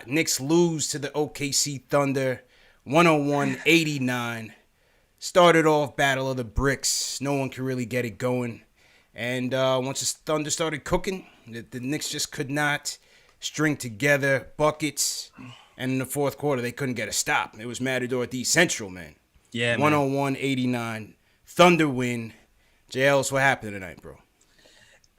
shock. Knicks lose to the OKC Thunder 101-89. Started off Battle of the Bricks. No one could really get it going. And once the Thunder started cooking, the Knicks just could not string together buckets. And in the fourth quarter, they couldn't get a stop. It was Matador D Central, man. Yeah, man. 101-89. Thunder win. JL's, what happened tonight, bro?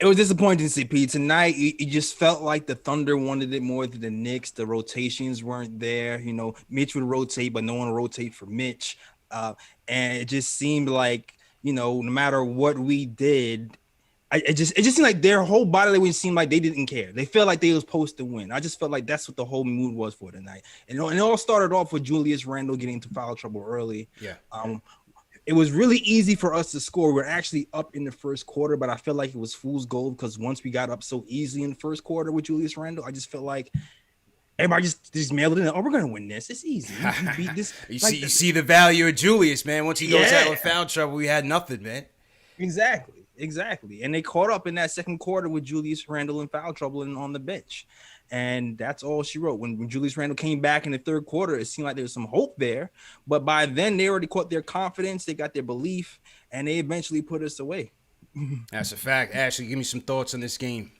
It was disappointing, CP. Tonight, it just felt like the Thunder wanted it more than the Knicks. The rotations weren't there. You know, Mitch would rotate, but no one would rotate for Mitch. And it just seemed like, you know, no matter what we did, it just seemed like their whole body language seemed like they didn't care. They felt like they were supposed to win. I just felt like that's what the whole mood was for tonight. And it all started off with Julius Randle getting into foul trouble early. Yeah. It was really easy for us to score. We're actually up in the first quarter, but I felt like it was fool's gold because once we got up so easily in the first quarter with Julius Randle, I just felt like everybody just mailed it in. Oh, we're gonna win this. It's easy. We beat this. you see the value of Julius, man. Once he goes out with foul trouble, we had nothing, man. Exactly. And they caught up in that second quarter with Julius Randle in foul trouble and on the bench. And that's all she wrote. When Julius Randle came back in the third quarter, it seemed like there was some hope there. But by then, they already caught their confidence. They got their belief, and they eventually put us away. That's a fact. Ashley, give me some thoughts on this game.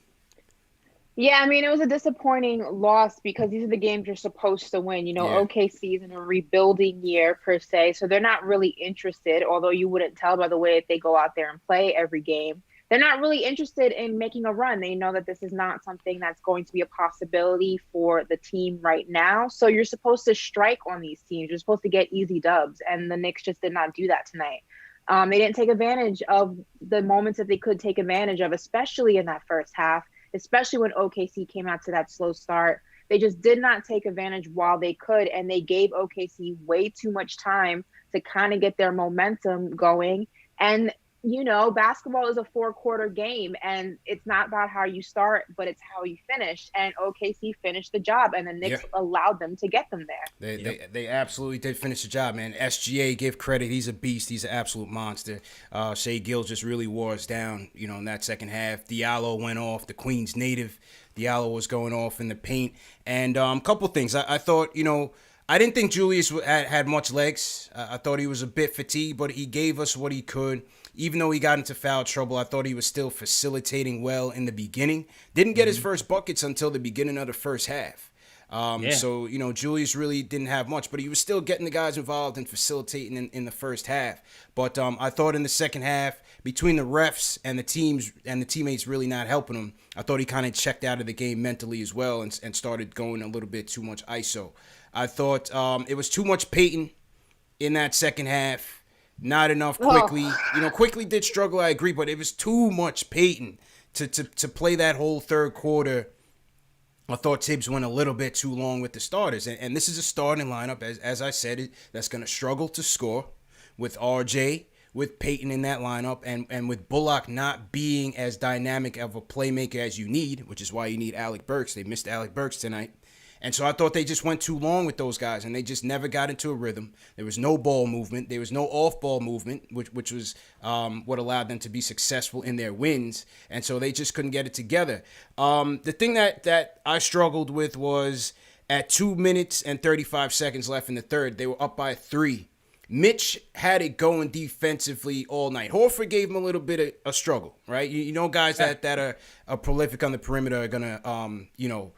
Yeah, I mean, it was a disappointing loss because these are the games you're supposed to win. You know, OKC is in a rebuilding year per se, so they're not really interested, although you wouldn't tell by the way that they go out there and play every game. They're not really interested in making a run. They know that this is not something that's going to be a possibility for the team right now. So you're supposed to strike on these teams. You're supposed to get easy dubs, and the Knicks just did not do that tonight. They didn't take advantage of the moments that they could take advantage of, especially in that first half, especially when OKC came out to that slow start. They just did not take advantage while they could, and they gave OKC way too much time to kind of get their momentum going. And you know, basketball is a 4-quarter game, and it's not about how you start, but it's how you finish. And OKC finished the job, and the Knicks allowed them to get them there. They absolutely did finish the job, man. SGA, give credit. He's a beast. He's an absolute monster. Shea Gill just really wore us down, you know, in that second half. Diallo went off, the Queens native. Diallo was going off in the paint. And a couple things. I thought, you know, I didn't think Julius had much legs. I thought he was a bit fatigued, but he gave us what he could. Even though he got into foul trouble, I thought he was still facilitating well in the beginning. Didn't get his first buckets until the beginning of the first half. So, you know, Julius really didn't have much, but he was still getting the guys involved and facilitating in the first half. But I thought in the second half, between the refs and the teams and the teammates really not helping him, I thought he kind of checked out of the game mentally as well and started going a little bit too much ISO. I thought it was too much Peyton in that second half. Not enough Quickly. You know, Quickly did struggle, I agree, but it was too much Peyton to play that whole third quarter. I thought Tibbs went a little bit too long with the starters. And this is a starting lineup, as I said, that's going to struggle to score with RJ, with Peyton in that lineup, and with Bullock not being as dynamic of a playmaker as you need, which is why you need Alec Burks. They missed Alec Burks tonight. And so I thought they just went too long with those guys, and they just never got into a rhythm. There was no ball movement. There was no off-ball movement, which was what allowed them to be successful in their wins. And so they just couldn't get it together. The thing that I struggled with was at 2 minutes and 35 seconds left in the third, they were up by 3. Mitch had it going defensively all night. Horford gave him a little bit of a struggle, right? You know guys that are prolific on the perimeter are going to, you know,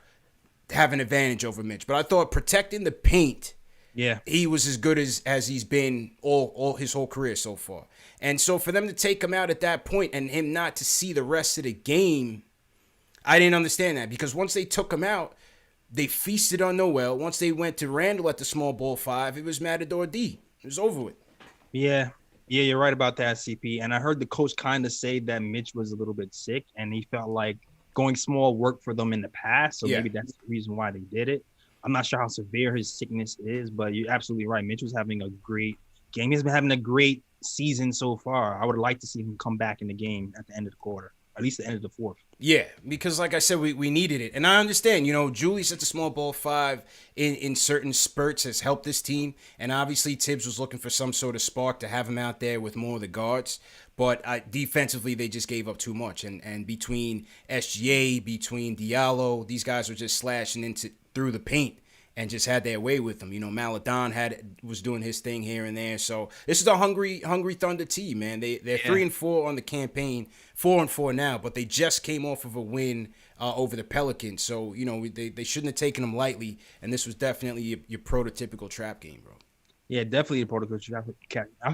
have an advantage over Mitch. But I thought protecting the paint, he was as good as he's been all his whole career so far. And so for them to take him out at that point and him not to see the rest of the game, I didn't understand that. Because once they took him out, they feasted on Noel. Once they went to Randall at the small ball 5, it was Matador D. It was over with. Yeah, you're right about that, CP. And I heard the coach kind of say that Mitch was a little bit sick, and he felt like going small worked for them in the past, so maybe that's the reason why they did it. I'm not sure how severe his sickness is, but you're absolutely right. Mitch was having a great game. He's been having a great season so far. I would like to see him come back in the game at the end of the quarter, at least the end of the fourth. Yeah, because like I said, we needed it. And I understand, you know, Julius at the small ball 5 in certain spurts has helped this team. And obviously Tibbs was looking for some sort of spark to have him out there with more of the guards. But defensively, they just gave up too much. And between SGA, between Diallo, these guys were just slashing into through the paint and just had their way with them. You know, Maladon was doing his thing here and there. So this is a hungry Thunder team, man. They're 3-4 on the campaign, 4-4 now, but they just came off of a win over the Pelicans. So, you know, they shouldn't have taken them lightly, and this was definitely your prototypical trap game, bro. Yeah, definitely a protocol trap.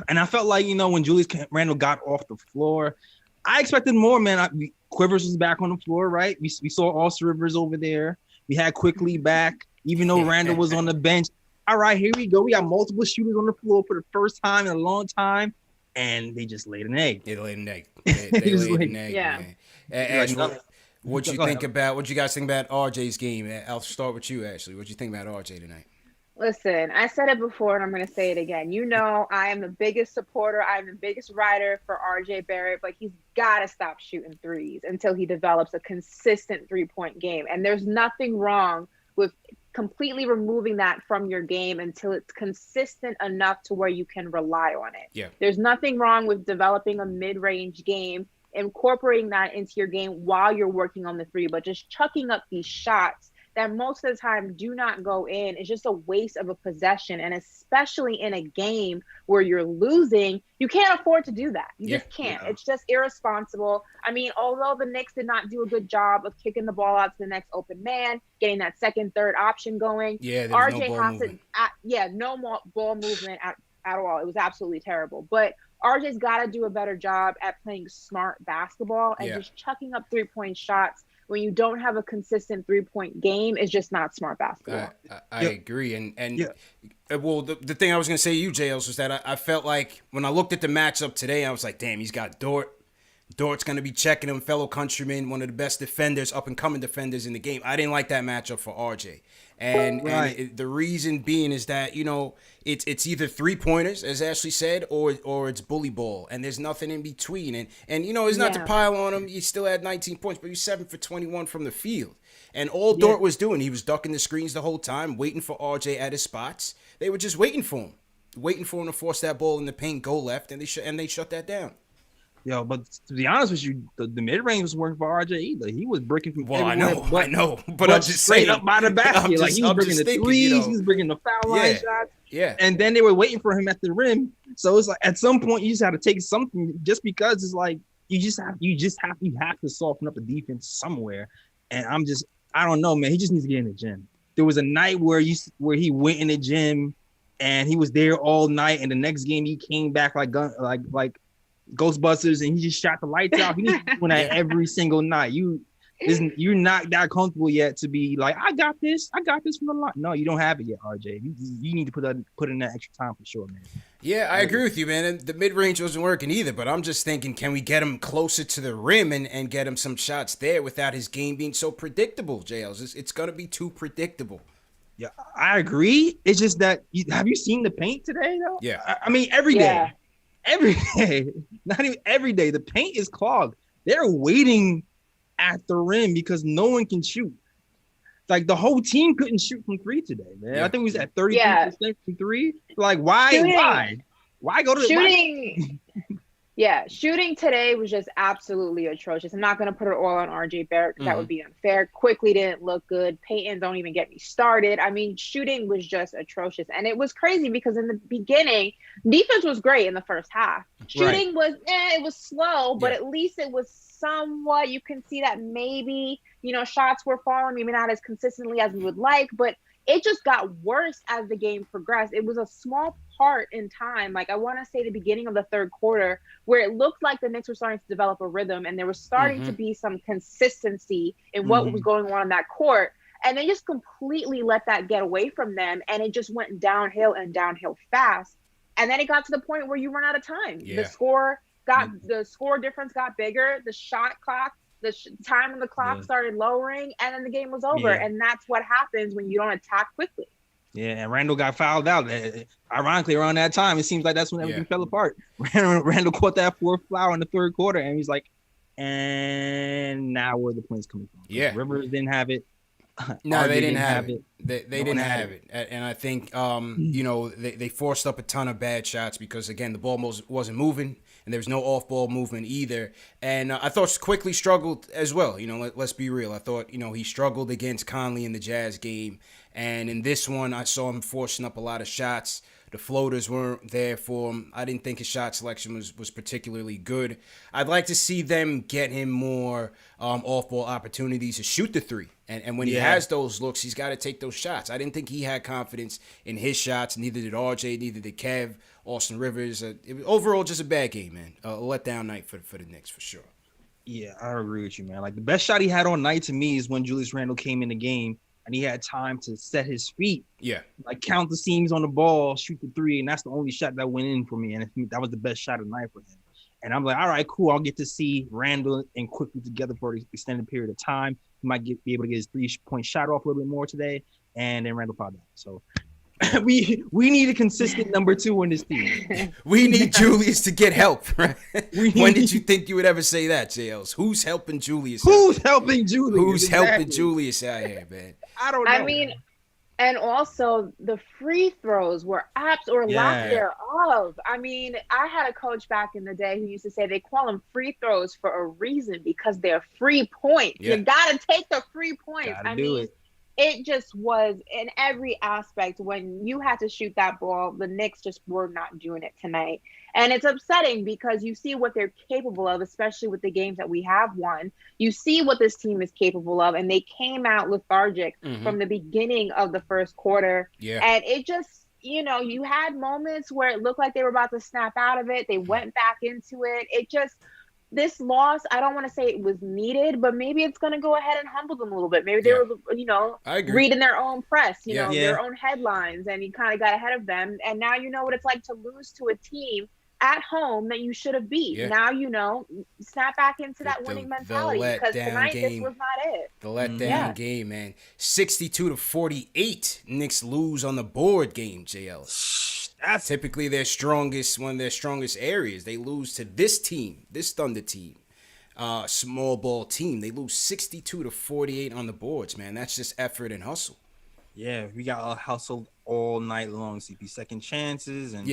And I felt like, you know, when Julius Randle got off the floor, I expected more, man. Quivers was back on the floor, right? We saw Austin Rivers over there. We had Quickly back, even though Randle was on the bench. All right, here we go. We got multiple shooters on the floor for the first time in a long time, and they just laid an egg. They laid an egg. They laid an egg, yeah. man. Ash, what you guys think about RJ's game? I'll start with you, Ashley. What you think about RJ tonight? Listen, I said it before and I'm going to say it again. You know, I am the biggest supporter. I'm the biggest rider for RJ Barrett, but he's got to stop shooting threes until he develops a consistent three-point game. And there's nothing wrong with completely removing that from your game until it's consistent enough to where you can rely on it. Yeah. There's nothing wrong with developing a mid-range game, incorporating that into your game while you're working on the three, but just chucking up these shots that most of the time do not go in is just a waste of a possession. And especially in a game where you're losing, you can't afford to do that. You just can't. Yeah. It's just irresponsible. I mean, although the Knicks did not do a good job of kicking the ball out to the next open man, getting that second, third option going, RJ has to, no more ball movement at all. It was absolutely terrible. But RJ's got to do a better job at playing smart basketball and just chucking up three-point shots when you don't have a consistent three-point game is just not smart basketball. I agree. Well, the thing I was going to say to you, JLs, was that I felt like when I looked at the matchup today, I was like, damn, he's got Dort. Dort's going to be checking him, fellow countryman, one of the best defenders, up-and-coming defenders in the game. I didn't like that matchup for RJ. And the reason being is that, you know, it's either three-pointers, as Ashley said, or it's bully ball, and there's nothing in between. And you know, it's not to pile on him. He still had 19 points, but he's 7 for 21 from the field. And all Dort was doing, he was ducking the screens the whole time, waiting for RJ at his spots. They were just waiting for him to force that ball in the paint, go left, and they shut that down. Yo, but to be honest with you, the mid-range was working for RJ either. He was breaking from everywhere. I know. But I'm just straight saying. up by the basket. Like, he was breaking the threes, he was breaking the foul line shots. Yeah. And then they were waiting for him at the rim. So it's like, at some point, you just have to take something just because it's like, you have to soften up the defense somewhere. And I don't know, man. He just needs to get in the gym. There was a night where he went in the gym and he was there all night. And the next game, he came back like Ghostbusters, and he just shot the lights out. He needs to be doing that every single night. You're not that comfortable yet to be like, I got this from the line. No, you don't have it yet, RJ. You need to put in that extra time for sure, man. Yeah, I agree with you, man. And the mid-range wasn't working either, but I'm just thinking, can we get him closer to the rim and get him some shots there without his game being so predictable, JLs? It's going to be too predictable. Yeah, I agree. It's just that, have you seen the paint today, though? Yeah. I mean, every day. Every day, not even every day, the paint is clogged. They're waiting at the rim because no one can shoot. Like, the whole team couldn't shoot from three today, man. I think we was at 33% from three. Like, why go to shooting? Shooting today was just absolutely atrocious. I'm not going to put it all on RJ Barrett because that would be unfair. Quickly didn't look good. Peyton, don't even get me started. I mean, shooting was just atrocious. And it was crazy because in the beginning, defense was great in the first half. Shooting was, it was slow, but at least it was somewhat, you can see that maybe, you know, shots were falling, maybe not as consistently as we would like, but it just got worse as the game progressed. It was a small part in time, like I want to say the beginning of the third quarter, where it looked like the Knicks were starting to develop a rhythm and there was starting to be some consistency in what was going on in that court. And they just completely let that get away from them. And it just went downhill and downhill fast. And then it got to the point where you run out of time. The score difference got bigger. The shot clock, time on the clock started lowering, and then the game was over. And that's what happens when you don't attack quickly. Yeah, and Randall got fouled out. Ironically, around that time, it seems like that's when everything fell apart. Randall caught that fourth foul in the third quarter, and he's like, and now where are the points coming from? Yeah. Rivers didn't have it. No, they didn't have it. They didn't have it. And I think, you know, they forced up a ton of bad shots because, again, the ball wasn't moving. and there was no off-ball movement either. And I thought quickly struggled as well. Let's be real. I thought, he struggled against Conley in the Jazz game. And in this one, I saw him forcing up a lot of shots. The floaters weren't there for him. I didn't think his shot selection was particularly good. I'd like to see them get him more off-ball opportunities to shoot the three. And when he has those looks, he's got to take those shots. I didn't think he had confidence in his shots. Neither did RJ, neither did Kev, Austin Rivers. It was overall just a bad game, man. A letdown night for the Knicks, for sure. Yeah, I agree with you, man. Like, the best shot he had all night to me is when Julius Randle came in the game and he had time to set his feet. Yeah. Like, count the seams on the ball, shoot the three, and that's the only shot that went in for me. And I think that was the best shot of the night for him. And I'm like, all right, cool. I'll get to see Randle and Quickly together for an extended period of time. He might be able to get his 3-point shot off a little bit more today. And then Randle fouled out. So we need a consistent number 2 on this team. We need Julius to get help, right? When did you think you would ever say that, JLs? Who's helping Julius? Who's helping Julius? Who's helping Julius out here, man? I don't know. I mean, and also the free throws were lack thereof. I mean, I had a coach back in the day who used to say they call them free throws for a reason because they're free points. Yeah. You got to take the free points. It just was in every aspect. When you had to shoot that ball, the Knicks just were not doing it tonight. And it's upsetting because you see what they're capable of, especially with the games that we have won. You see what this team is capable of, and they came out lethargic from the beginning of the first quarter. Yeah. And it just, you had moments where it looked like they were about to snap out of it. They went back into it. This loss, I don't want to say it was needed, but maybe it's going to go ahead and humble them a little bit. Maybe they were, reading their own press, their own headlines, and you kind of got ahead of them. And now you know what it's like to lose to a team at home that you should have beat. Yeah. Now, snap back into that winning mentality because tonight this was not it. The letdown game, man. 62-48, Knicks lose on the board game, JL. That's typically one of their strongest areas. They lose to this team, this Thunder team, small ball team. They lose 62-48 on the boards, man. That's just effort and hustle. Yeah, we got hustled all night long. CP second chances and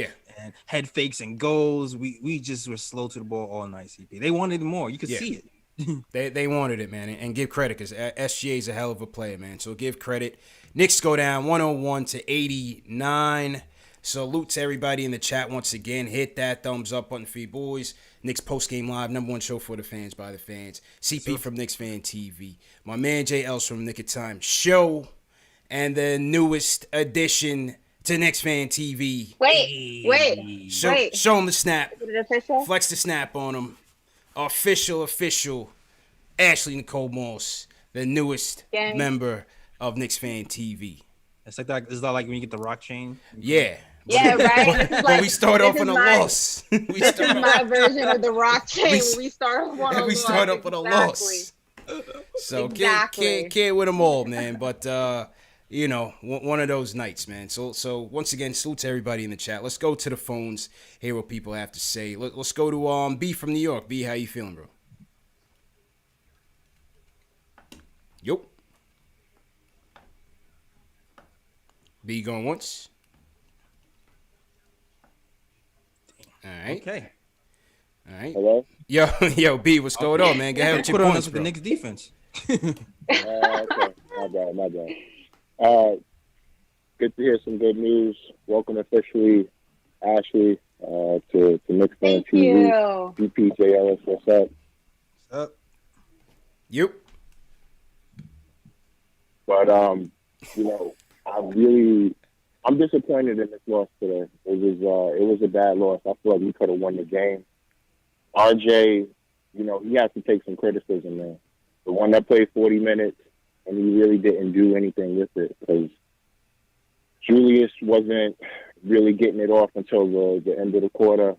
head fakes and goals. We just were slow to the ball all night. CP. They wanted more. You could see it. They wanted it, man, and give credit because SGA is a hell of a player, man. So give credit. Knicks go down 101-89. Salute to everybody in the chat once again. Hit that thumbs up button for you boys. Knicks Post Game Live, #1 show for the fans by the fans. CP from KnicksFanTV. My man Jay Else from Nick of Time Show. And the newest addition to KnicksFanTV. Wait. Show him the snap. Is it official? Flex the snap on him. Official. Ashley Nicole Moss, the newest member of KnicksFanTV. It's like that. Is that like when you get the rock chain? Yeah, right. But we start off on a loss. This is my version of the rock chain. We start off on a loss. We start up with a loss. So can't win them all, man. But one of those nights, man. So once again, salute to everybody in the chat. Let's go to the phones. Hear what people have to say. Let's go to B from New York. B, how you feeling, bro? Yup. B going once. All right. Okay. All right. Hello? Yo, B, what's going on, man? Go ahead with your put on points, us with bro. the Knicks defense. Okay. My bad. Good to hear some good news. Welcome officially, Ashley, to Knicks Fan Thank TV. you. BPJLS, what's up? What's up? Yep. But I'm disappointed in this loss today. It was a bad loss. I feel like we could have won the game. RJ, he has to take some criticism, man. The one that played 40 minutes and he really didn't do anything with it because Julius wasn't really getting it off until the end of the quarter.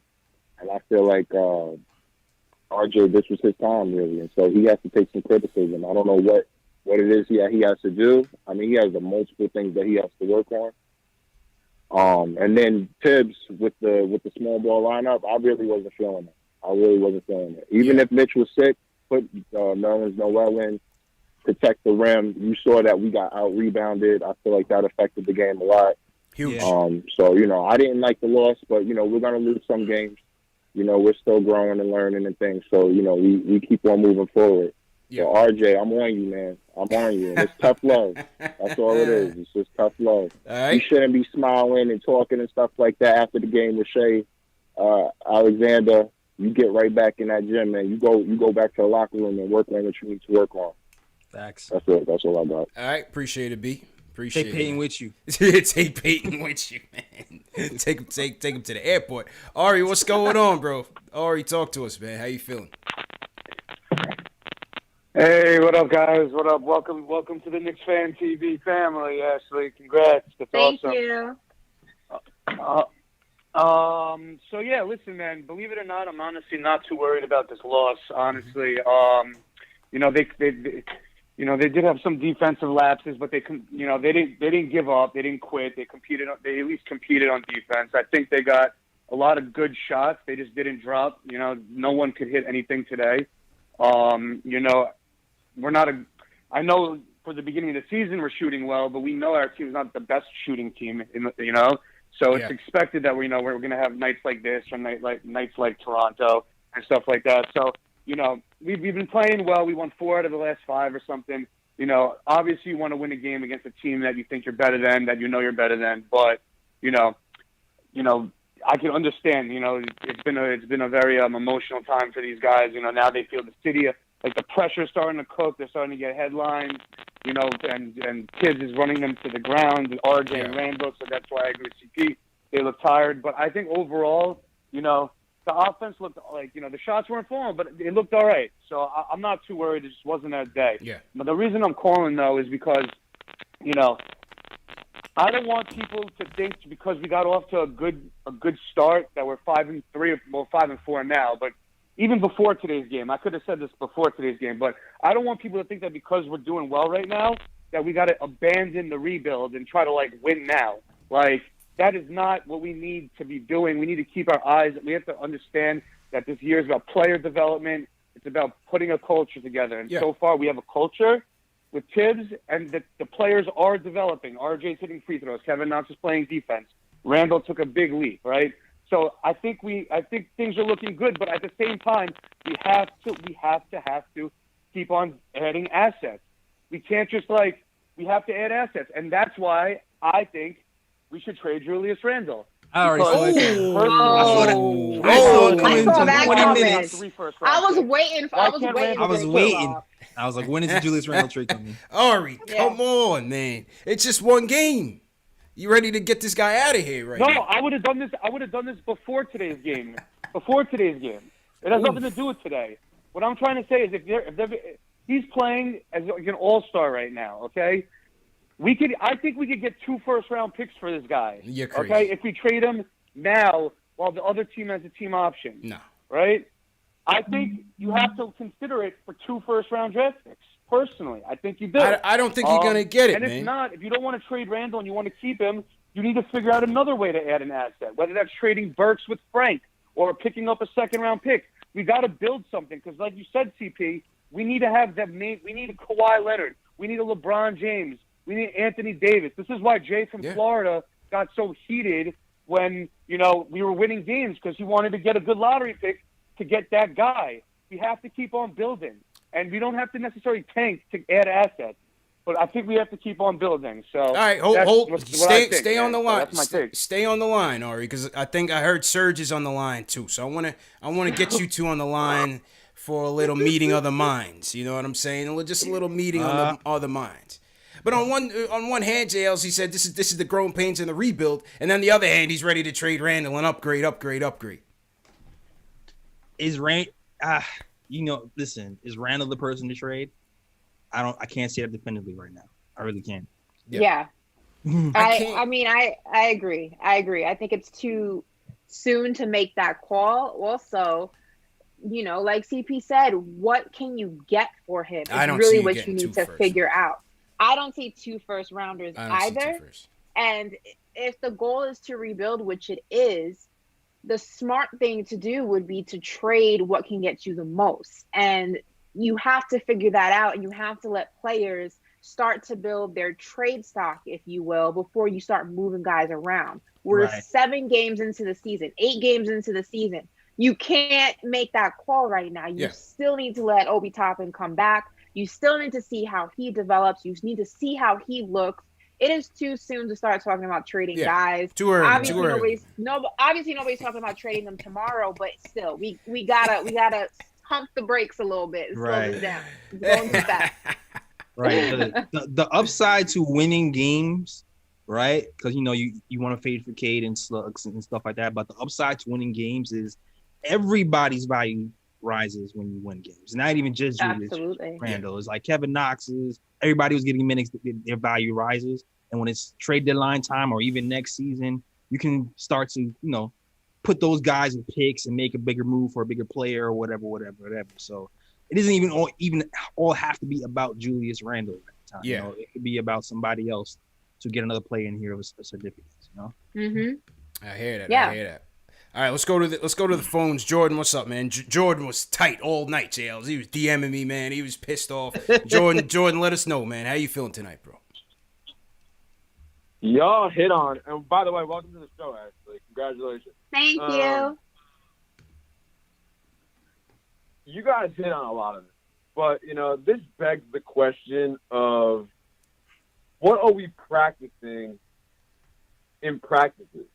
And I feel like RJ, this was his time, really. And so he has to take some criticism. I don't know what it is he has to do. I mean, he has multiple things that he has to work on. And then Tibbs with the small ball lineup, I really wasn't feeling it. Even if Mitch was sick, put Nerlens Noel in, protect the rim. You saw that we got out-rebounded. I feel like that affected the game a lot. Huge. So, I didn't like the loss, but, we're going to lose some games. we're still growing and learning and things. So, we keep on moving forward. Yeah. So, RJ, I'm on you, man. I'm on you. And it's tough love. That's all it is. It's just tough love. All right. You shouldn't be smiling and talking and stuff like that after the game with Shea. Alexander, you get right back in that gym, man. You go back to the locker room and work on what you need to work on. Facts. That's it. That's all I got. All right. Appreciate it, B. Appreciate Take Peyton with you. Take Peyton with you, man. Take him to the airport. Ari, what's going on, bro? Ari, talk to us, man. How you feeling? Hey, what up, guys? What up? Welcome to the KnicksFanTV family, Ashley. Congrats. That's Thank awesome. you. So yeah, listen, man. Believe it or not, I'm honestly not too worried about this loss. Honestly, they did have some defensive lapses, but they didn't give up. They didn't quit. They competed. They at least competed on defense. I think they got a lot of good shots. They just didn't drop. No one could hit anything today. We're not I know for the beginning of the season we're shooting well, but we know our team's not the best shooting team. So it's expected that we're going to have nights like this or nights like Toronto and stuff like that. So we've been playing well. We won 4 out of the last 5 or something. Obviously you want to win a game against a team that you think you're better than, that you're better than. But I can understand. It's been a very emotional time for these guys. Now they feel the city. Like the pressure's starting to cook. They're starting to get headlines, and kids is running them to the ground, and RJ and Randall. So that's why I agree with CP. They look tired, but I think overall, the offense looked like, the shots weren't falling, but it looked all right. So I'm not too worried. It just wasn't that day. Yeah. But the reason I'm calling though is because, I don't want people to think because we got off to a good start that we're 5-3, or 5-4 now, but. Even before today's game, I could have said this before today's game, but I don't want people to think that because we're doing well right now, that we got to abandon the rebuild and try to win now. That is not what we need to be doing. We need to keep our eyes. We have to understand that this year is about player development. It's about putting a culture together. And so far, we have a culture with Tibbs, and the players are developing. RJ's hitting free throws. Kevin Knox is playing defense. Randall took a big leap, right? So I think things are looking good, but at the same time, we have to keep on adding assets. We can't just we have to add assets, and that's why I think we should trade Julius Randle. I already saw it. I saw that 20 comment. minutes. I was waiting. I was like, when is the Julius Randle trade coming? Ari, come on, man. It's just one game. You ready to get this guy out of here right now? No, I would have done this before today's game. It has nothing to do with today. What I'm trying to say is if he's playing as an all-star right now, okay? I think we could get 2 first-round picks for this guy. You're crazy. Okay, if we trade him now while the other team has a team option. No. Right? I think you have to consider it for 2 first-round draft picks. Personally, I think you do. I don't think you're going to get it, man. And if you don't want to trade Randall and you want to keep him, you need to figure out another way to add an asset, whether that's trading Burks with Frank or picking up a second-round pick. We got to build something because, like you said, CP, we need to have that. We need a Kawhi Leonard. We need a LeBron James. We need Anthony Davis. This is why Jay from Florida got so heated when we were winning games because he wanted to get a good lottery pick to get that guy. We have to keep on building. And we don't have to necessarily tank to add assets, but I think we have to keep on building. So, all right, stay on the line. So that's my take. Stay on the line, Ari, because I think I heard Serge is on the line too. So I want to get you two on the line for a little meeting of the minds. You know what I'm saying? Just a little meeting of the minds. But on one hand, JLs, he said this is the growing pains in the rebuild, and then the other hand, he's ready to trade Randall and upgrade. Is listen, is Randall the person to trade? I can't say that definitively right now. I really can't. Yeah. I agree. I think it's too soon to make that call. Also, like CP said, what can you get for him? It's really what you need to figure out. I don't see 2 first rounders either. And if the goal is to rebuild, which it is, the smart thing to do would be to trade what can get you the most. And you have to figure that out, and you have to let players start to build their trade stock, if you will, before you start moving guys around. We're 7 games into the season, 8 games into the season. you can't make that call right now. You still need to let Obi Toppin come back. You still need to see how he develops. You need to see how he looks. It is too soon to start talking about trading guys. Too early. Obviously, nobody's talking about trading them tomorrow. But still, we gotta pump the brakes a little bit. Slow this down. It's going too fast. Right. The upside to winning games, right? Because you want to fade for Cade and slugs and stuff like that. But the upside to winning games is everybody's value rises when you win games. Not even just Julius Randle. It's like Kevin Knox's. Everybody was getting minutes. Their value rises, and when it's trade deadline time or even next season, you can start to put those guys in picks and make a bigger move for a bigger player or whatever. So it isn't even all have to be about Julius Randle at the time. Yeah, it could be about somebody else to get another player in here of a significance. Mm-hmm. I hear that. Yeah. I hear that. All right, let's go to the phones. Jordan, what's up, man? Jordan was tight all night, JLs. He was DMing me, man. He was pissed off. Jordan, let us know, man. How you feeling tonight, bro? Y'all hit on, and by the way, welcome to the show, Ashley. Congratulations. Thank you. You guys hit on a lot of it, but this begs the question of what are we practicing in practices?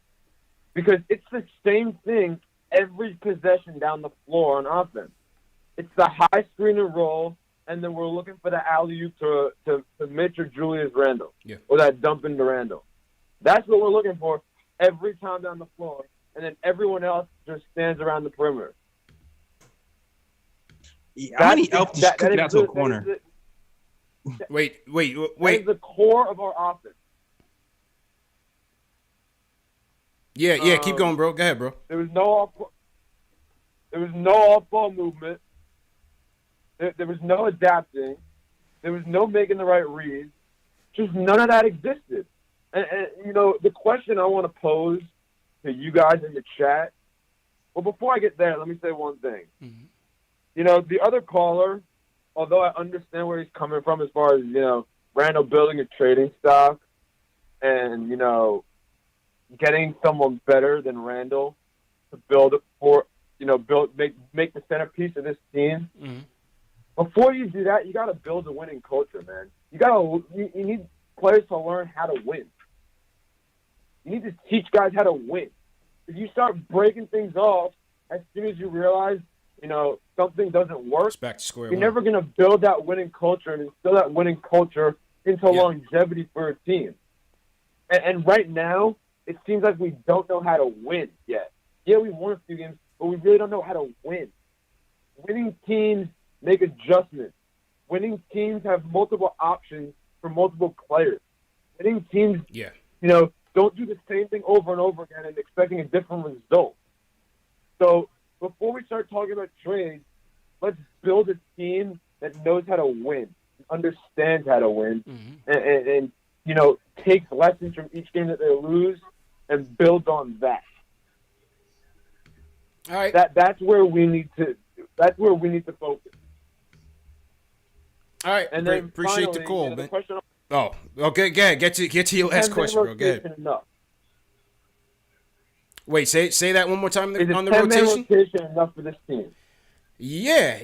Because it's the same thing every possession down the floor on offense. It's the high screen and roll, and then we're looking for the alley-oop to Mitch or Julius Randle, or that dump into Randle. That's what we're looking for every time down the floor, and then everyone else just stands around the perimeter. How many elf just kick it out to a corner? Wait. That is the core of our offense. Yeah, keep going, bro. Go ahead, bro. There was no off-ball movement. There was no adapting. There was no making the right reads. Just none of that existed. And the question I want to pose to you guys in the chat. Well, before I get there, let me say one thing. Mm-hmm. The other caller, although I understand where he's coming from as far as Randle building a trading stock, and getting someone better than Randle to build it for, make the centerpiece of this team. Mm-hmm. Before you do that, you got to build a winning culture, man. You need players to learn how to win. You need to teach guys how to win. If you start breaking things off as soon as you realize, something doesn't work, it's back to square you're one. never going to build that winning culture and instill that winning culture into longevity for a team. And right now, it seems like we don't know how to win yet. Yeah, we won a few games, but we really don't know how to win. Winning teams make adjustments. Winning teams have multiple options for multiple players. Winning teams, don't do the same thing over and over again and expecting a different result. So before we start talking about trades, let's build a team that knows how to win, understands how to win, and takes lessons from each game that they lose and builds on that. All right. That's where we need to focus. All right. And then appreciate finally, the call, man. Question, okay. Get to your last question, bro. Go ahead. Enough? Wait, say that one more time on the 10-man rotation. rotation enough for this team? Yeah.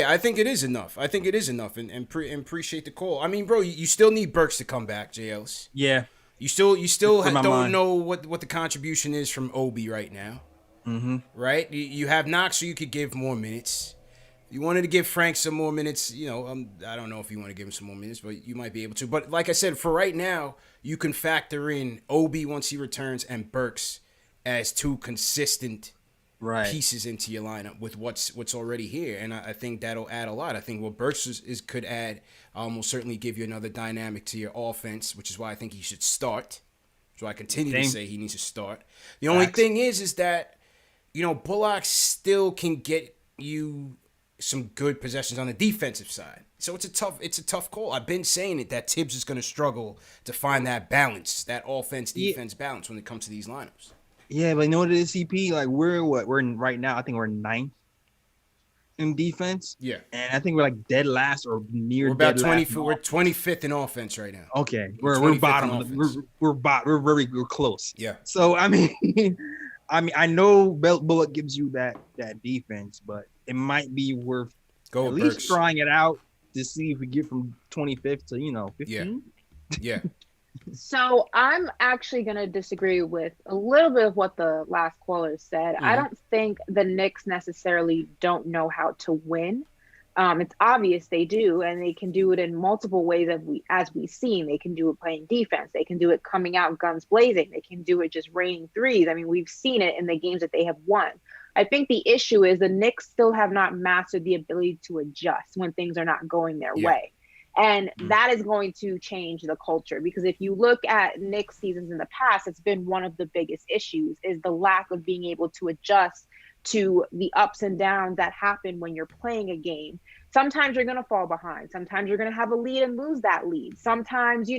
I think it is enough. And appreciate the call. I mean, bro, you still need Burks to come back, JLs. Yeah. You still don't know what the contribution is from Obi right now. Mm-hmm. Right? You have Knox, so you could give more minutes. You wanted to give Frank some more minutes. I don't know if you want to give him some more minutes, but you might be able to. But like I said, for right now, you can factor in Obi once he returns and Burks as two consistent pieces into your lineup with what's already here. And I think that'll add a lot. I think what Burks could add will certainly give you another dynamic to your offense, which is why I think he should start. So I continue to say he needs to start. The only thing is that, Bullock still can get you some good possessions on the defensive side. So it's a tough call. I've been saying it that Tibbs is going to struggle to find that balance, that offense-defense balance when it comes to these lineups. Yeah, but you know what it is, CP? Like we're in right now. I think we're 9th in defense. Yeah, and I think we're like dead last or near. We're about dead 20. We're 25th in offense right now. Okay, we're bottom. We're close. Yeah. So I mean, I know Bullock gives you that that defense, but it might be worth Go at with least Burks. trying it out to see if we get from 25th to 15. Yeah. So I'm actually going to disagree with a little bit of what the last caller said. I don't think the Knicks necessarily don't know how to win. It's obvious they do, and they can do it in multiple ways as we've seen. They can do it playing defense. They can do it coming out guns blazing. They can do it just raining threes. I mean, we've seen it in the games that they have won. I think the issue is the Knicks still have not mastered the ability to adjust when things are not going their way. And that is going to change the culture, because if you look at Knicks seasons in the past, it's been one of the biggest issues is the lack of being able to adjust to the ups and downs that happen when you're playing a game. Sometimes you're going to fall behind. Sometimes you're going to have a lead and lose that lead. Sometimes,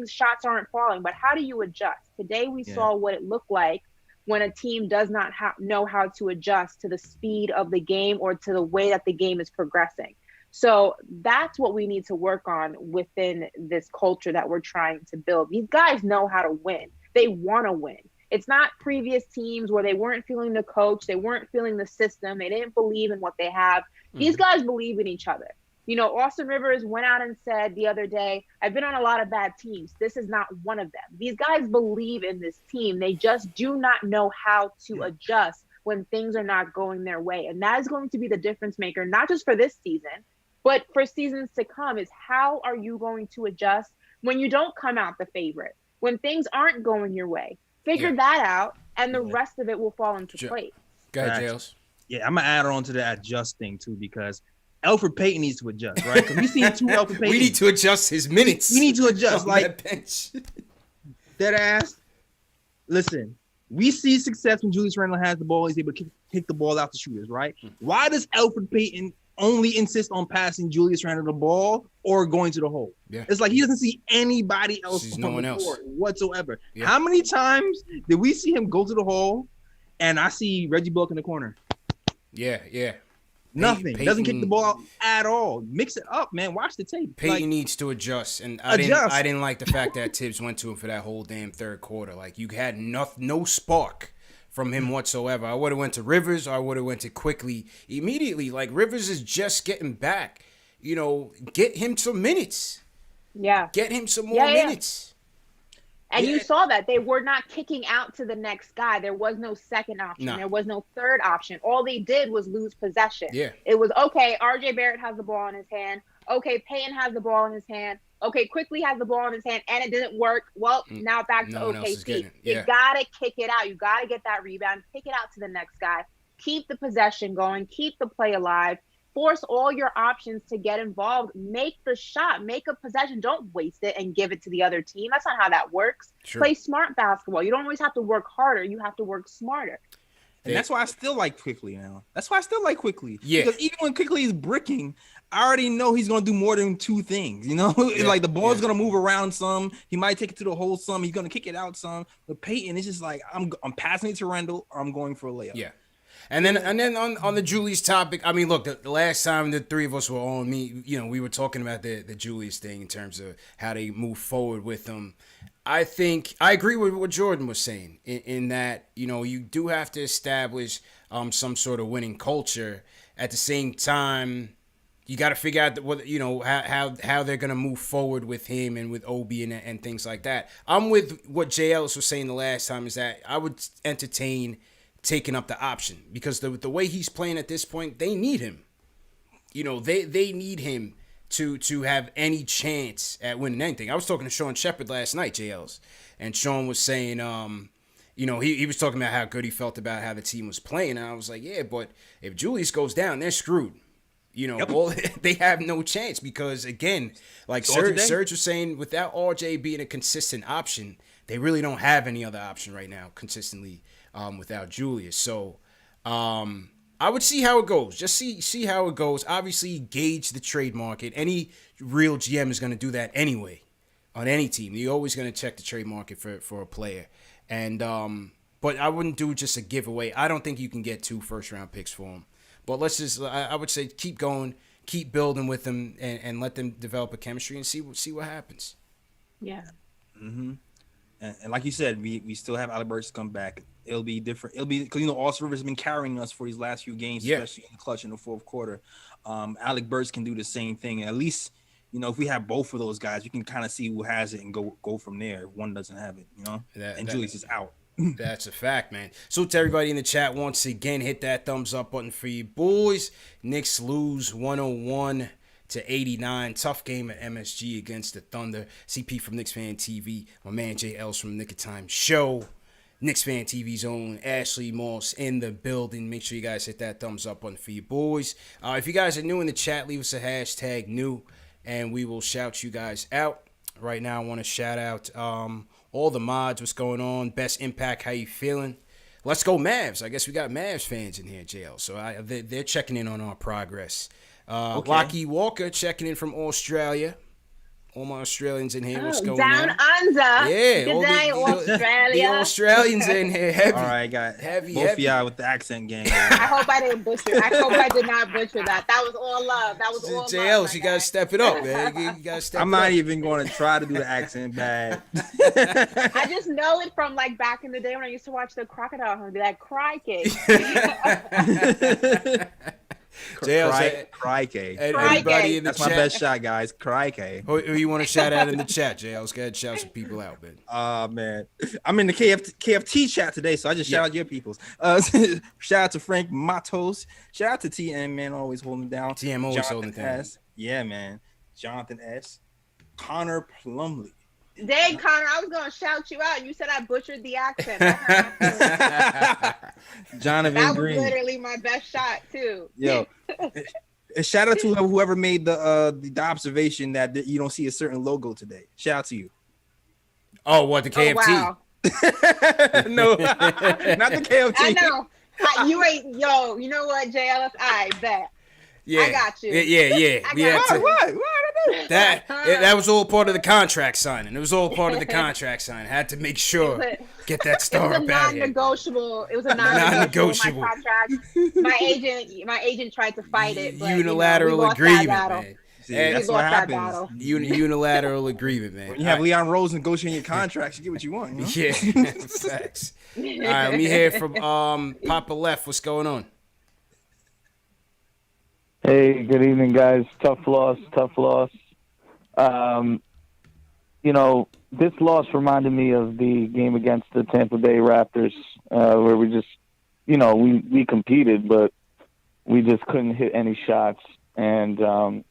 shots aren't falling, but how do you adjust? Today we saw what it looked like when a team does not know how to adjust to the speed of the game or to the way that the game is progressing. So that's what we need to work on within this culture that we're trying to build. These guys know how to win. They want to win. It's not previous teams where they weren't feeling the coach. They weren't feeling the system. They didn't believe in what they have. These guys believe in each other. Austin Rivers went out and said the other day, I've been on a lot of bad teams. This is not one of them. These guys believe in this team. They just do not know how to adjust when things are not going their way. And that is going to be the difference maker, not just for this season, but for seasons to come, is how are you going to adjust when you don't come out the favorite, when things aren't going your way? Figure that out, and the rest of it will fall into place. Go ahead, Jails. Yeah, I'm going to add on to that adjusting, too, because Elfrid Payton needs to adjust, right? Because we see two Elfrid Payton. We need to adjust his minutes. We need to adjust. Like that bench. Dead ass. Listen, we see success when Julius Randle has the ball. He's able to kick the ball out to shooters, right? Why does Elfrid Payton only insist on passing Julius Randle the ball or going to the hole? Yeah. It's like he doesn't see anybody else no one else whatsoever. Yeah. How many times did we see him go to the hole and I see Reggie Bullock in the corner? Yeah. Nothing. Peyton, doesn't kick the ball out at all. Mix it up, man. Watch the tape. Peyton needs to adjust, and I didn't like the fact that Tibbs went to him for that whole damn third quarter. Like, you had no spark from him whatsoever. I would have went to Rivers, or I would have went to Quickly immediately. Like, Rivers is just getting back. Get him some minutes. Yeah. Get him some more minutes. And you saw that they were not kicking out to the next guy. There was no second option. No. There was no third option. All they did was lose possession. Yeah. It was, okay, RJ Barrett has the ball in his hand. Okay, Payton has the ball in his hand. Okay, Quickly has the ball in his hand, and it didn't work. Well, now back to OKC. You got to kick it out. You got to get that rebound. Kick it out to the next guy. Keep the possession going. Keep the play alive. Force all your options to get involved. Make the shot. Make a possession. Don't waste it and give it to the otother team. That's not how that works. Sure. Play smart basketball. You don't always have to work harder. You have to work smarter. And that's why I still like Quickly now. That's why I still like Quickly. Yeah. Because even when Quickly is bricking, I already know he's going to do more than two things. Like the ball's going to move around some. He might take it to the hole some. He's going to kick it out some. But Peyton, it's just like, I'm passing it to Randle, or I'm going for a layup. Yeah. And then on the Julius topic, I mean, look, the last time the three of us were on, we were talking about the Julius thing in terms of how they move forward with him. I think I agree with what Jordan was saying in that, you do have to establish some sort of winning culture. At the same time, you got to figure out how they're gonna move forward with him and with Obi and things like that. I'm with what Jay Ellis was saying the last time, is that I would entertain taking up the option, because the way he's playing at this point, they need him. They need him to have any chance at winning anything. I was talking to Sean Shepard last night, JLs, and Sean was saying, he was talking about how good he felt about how the team was playing, and I was like, yeah, but if Julius goes down, they're screwed. They have no chance, because again, like Serge was saying, without RJ being a consistent option, they really don't have any other option right now consistently. Without Julius. So I would see how it goes. Just see how it goes. Obviously, gauge the trade market. Any real GM is going to do that anyway on any team. You're always going to check the trade market for a player. And but I wouldn't do just a giveaway. I don't think you can get 2 first-round picks for him. But I would say keep going, keep building with them, and let them develop a chemistry and see what happens. Yeah. Mm-hmm. And like you said, we still have Alec Burks come back. It'll be different. It'll be because Austin Rivers has been carrying us for these last few games, especially in the clutch in the fourth quarter. Alec Burks can do the same thing. And at least, if we have both of those guys, we can kind of see who has it and go from there. If one doesn't have it, and Julius is out. That's a fact, man. So to everybody in the chat, once again, hit that thumbs up button for you boys. Knicks lose 101-89. Tough game at MSG against the Thunder. CP from KnicksFanTV. My man Jay Ells from Nick of Time Show. KnicksFanTV's own Ashley Moss in the building. Make sure you guys hit that thumbs up button for you boys. If you guys are new in the chat, leave us a hashtag new, and we will shout you guys out. Right now, I want to shout out all the mods. What's going on? Best Impact, how you feeling? Let's go Mavs. I guess we got Mavs fans in here, JL. So they're checking in on our progress. Okay. Lockie Walker checking in from Australia. All my Australians in here. What's going down on? under. Yeah. Good day, Australia. The Australians in here. Heavy. All right, got heavy. Both of y'all with the accent game. I hope I didn't butcher. I hope I did not butcher that. That was all love. That was all JL, love. you got to step it up, man. You got to step I'm it up. not even going to try to do the accent bad. I just know it from like back in the day when I used to watch the Crocodile Hunt and be like, crikey. Crikey. Everybody in the That's chat. my best shot, guys. Crikey. Who you want to shout out in the chat, JL? Let's go ahead and shout some people out, man. Man. I'm in the KFT chat today, so I just shout out your peoples. Shout out to Frank Matos. Shout out to TM, man, always holding it down. TM always holding it down. Yeah, man. Jonathan S. Connor Plumley. Dang, Connor, I was going to shout you out. You said I butchered the accent. Jonathan that Green. was literally my best shot, too. Yo. Shout out to whoever made the observation that you don't see a certain logo today. Shout out to you. Oh, what, the KFT? Oh, wow. No, not the KFT. I know. You ain't, you know what, JLS? I bet. Yeah. I got you. Yeah. What? That was all part of the contract signing. It was all part of the contract signing. Had to make sure get that star up out here. It was a non-negotiable. My contract. My agent tried to fight it. But, unilateral agreement, man. See, that's what happens. Unilateral agreement, man. When you have Leon Rose negotiating your contracts, you get what you want. Yeah, facts. All right, let me hear from Papa Left. What's going on? Hey, good evening, guys. Tough loss. This loss reminded me of the game against the Tampa Bay Raptors, where we just, we competed, but we just couldn't hit any shots. And, to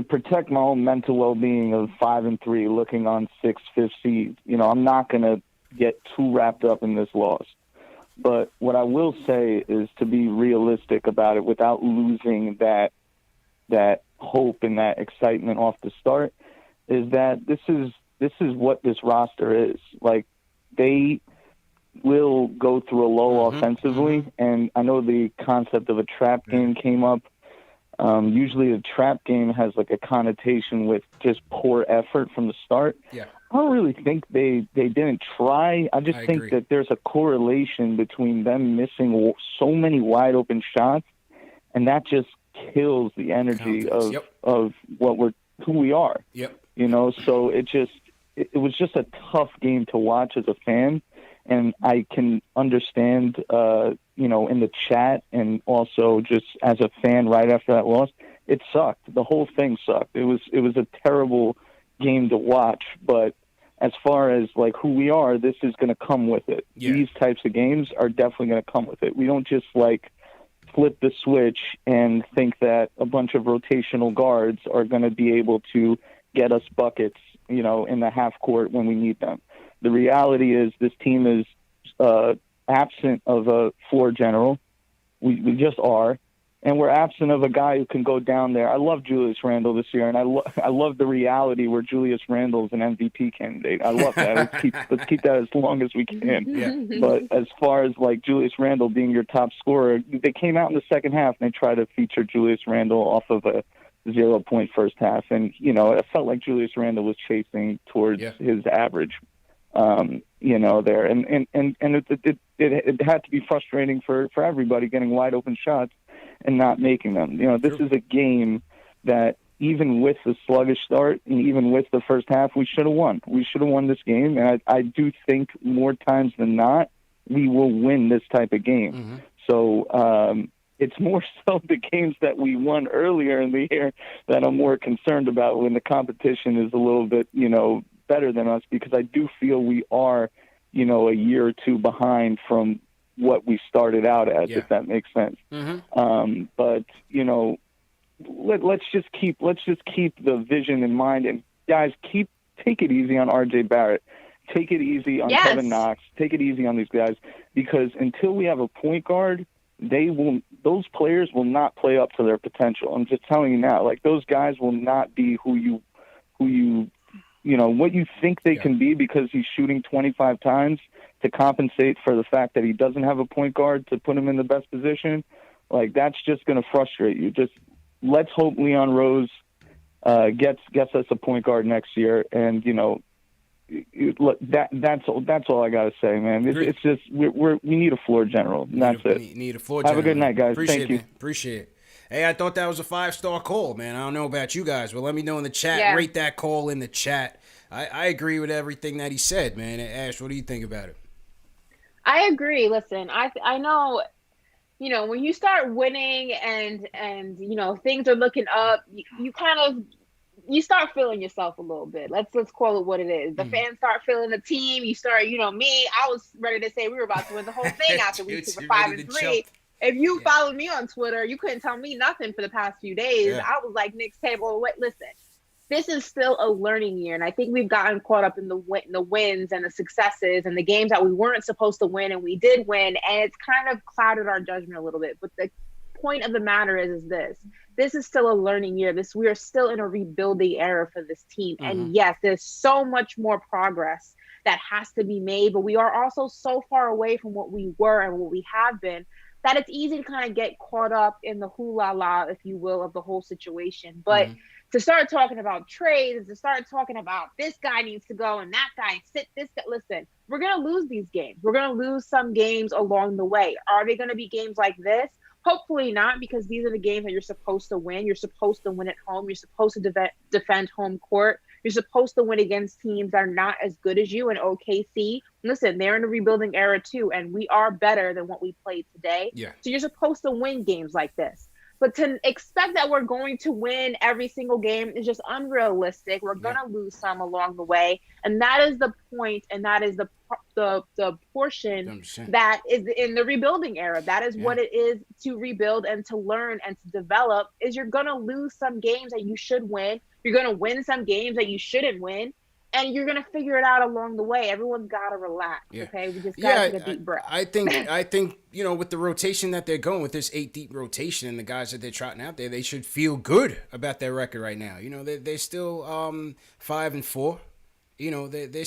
protect my own mental well-being of 5-3, looking on 5th seed, I'm not going to get too wrapped up in this loss. But what I will say is to be realistic about it without losing that hope and that excitement off the start is that this is what this roster is. Like, they will go through a lull offensively, and I know the concept of a trap game came up. Usually a trap game has like a connotation with just poor effort from the start. Yeah. I don't really think they didn't try. I just think that there's a correlation between them missing so many wide open shots, and that just kills the energy of who we are. Yep. So it was just a tough game to watch as a fan, and I can understand, in the chat and also just as a fan right after that loss, it sucked. The whole thing sucked. It was a terrible game to watch, but as far as like who we are, this is going to come with it. Yeah. These types of games are definitely going to come with it. We don't just like flip the switch and think that a bunch of rotational guards are going to be able to get us buckets, in the half court when we need them. The reality is this team is absent of a floor general. We just are. And we're absent of a guy who can go down there. I love Julius Randle this year, and I love the reality where Julius Randle's an MVP candidate. I love that. Let's keep that as long as we can. Yeah. But as far as like Julius Randle being your top scorer, they came out in the second half and they tried to feature Julius Randle off of a 0-point first half, and it felt like Julius Randle was chasing towards his average. There, and it had to be frustrating for everybody getting wide open shots and not making them. This is a game that even with the sluggish start and even with the first half, we should have won. We should have won this game, and I do think more times than not we will win this type of game. Mm-hmm. So it's more so the games that we won earlier in the year that I'm more concerned about when the competition is a little bit, better than us, because I do feel we are, a year or two behind from what we started out as, if that makes sense. Mm-hmm. But let's just keep the vision in mind, and guys, take it easy on RJ Barrett. Take it easy on Kevin Knox. Take it easy on these guys, because until we have a point guard, those players will not play up to their potential. I'm just telling you now. Like, those guys will not be who you what you think they can be, because he's shooting 25 times to compensate for the fact that he doesn't have a point guard to put him in the best position. Like, that's just going to frustrate you. Just let's hope Leon Rose gets us a point guard next year, and that's all I gotta say, man. It's just we need a floor general. And that's it. Need a floor general. Have a good night, guys. Thank you. Man. Appreciate it. Hey, I thought that was a 5-star call, man. I don't know about you guys, but let me know in the chat. Rate that call in the chat. I agree with everything that he said, man. Ash, what do you think about it? I agree. Listen, I know, when you start winning and things are looking up, you kind of you start feeling yourself a little bit. Let's call it what it is. The fans start feeling the team. You start, me, I was ready to say we were about to win the whole thing after we took a 5-3. If you followed me on Twitter, you couldn't tell me nothing for the past few days. Yeah. I was like, Knicks table, listen, this is still a learning year. And I think we've gotten caught up in the wins and the successes and the games that we weren't supposed to win and we did win. And it's kind of clouded our judgment a little bit. But the point of the matter is this is still a learning year. We are still in a rebuilding era for this team. Mm-hmm. And yes, there's so much more progress that has to be made, but we are also so far away from what we were and what we have been that it's easy to kind of get caught up in the hoo-la-la, if you will, of the whole situation. But to start talking about trades, to start talking about this guy needs to go and that guy, listen, we're going to lose these games. We're going to lose some games along the way. Are they going to be games like this? Hopefully not, because these are the games that you're supposed to win. You're supposed to win at home. You're supposed to defend home court. You're supposed to win against teams that are not as good as you. And OKC, listen, they're in a rebuilding era too, and we are better than what we played today. Yeah. So you're supposed to win games like this. But to expect that we're going to win every single game is just unrealistic. We're going to lose some along the way. And that is the point, and that is the portion that is in the rebuilding era. That is what it is to rebuild and to learn and to develop, is you're going to lose some games that you should win. You're going to win some games that you shouldn't win. And you're gonna figure it out along the way. Everyone's gotta relax. Okay, we just gotta take a deep breath. I think with the rotation that they're going with, this 8-deep rotation and the guys that they're trotting out there, they should feel good about their record right now. They're still 5-4. They're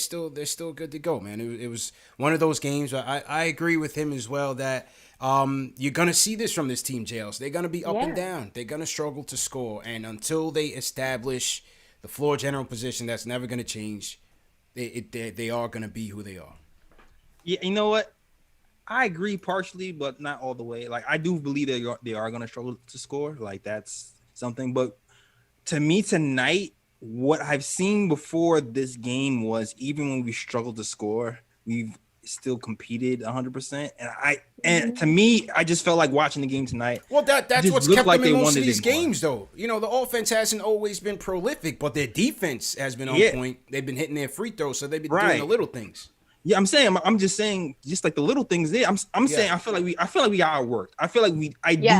still good to go, man. It was one of those games. I agree with him as well that you're gonna see this from this team, JLs. They're gonna be up and down. They're gonna struggle to score, and until they establish the floor general position, that's never going to change. They are going to be who they are. Yeah, you know what? I agree partially, but not all the way. Like, I do believe they are going to struggle to score. Like, that's something. But to me tonight, what I've seen before this game was, even when we struggled to score, we've still competed 100%. And to me, I just felt like watching the game tonight. Well, that's what's kept them in most of these games, though. The offense hasn't always been prolific, but their defense has been on point. They've been hitting their free throws, so they've been doing the little things. Yeah, I'm just saying, just like the little things there. I'm saying I feel like we got outworked. I feel like do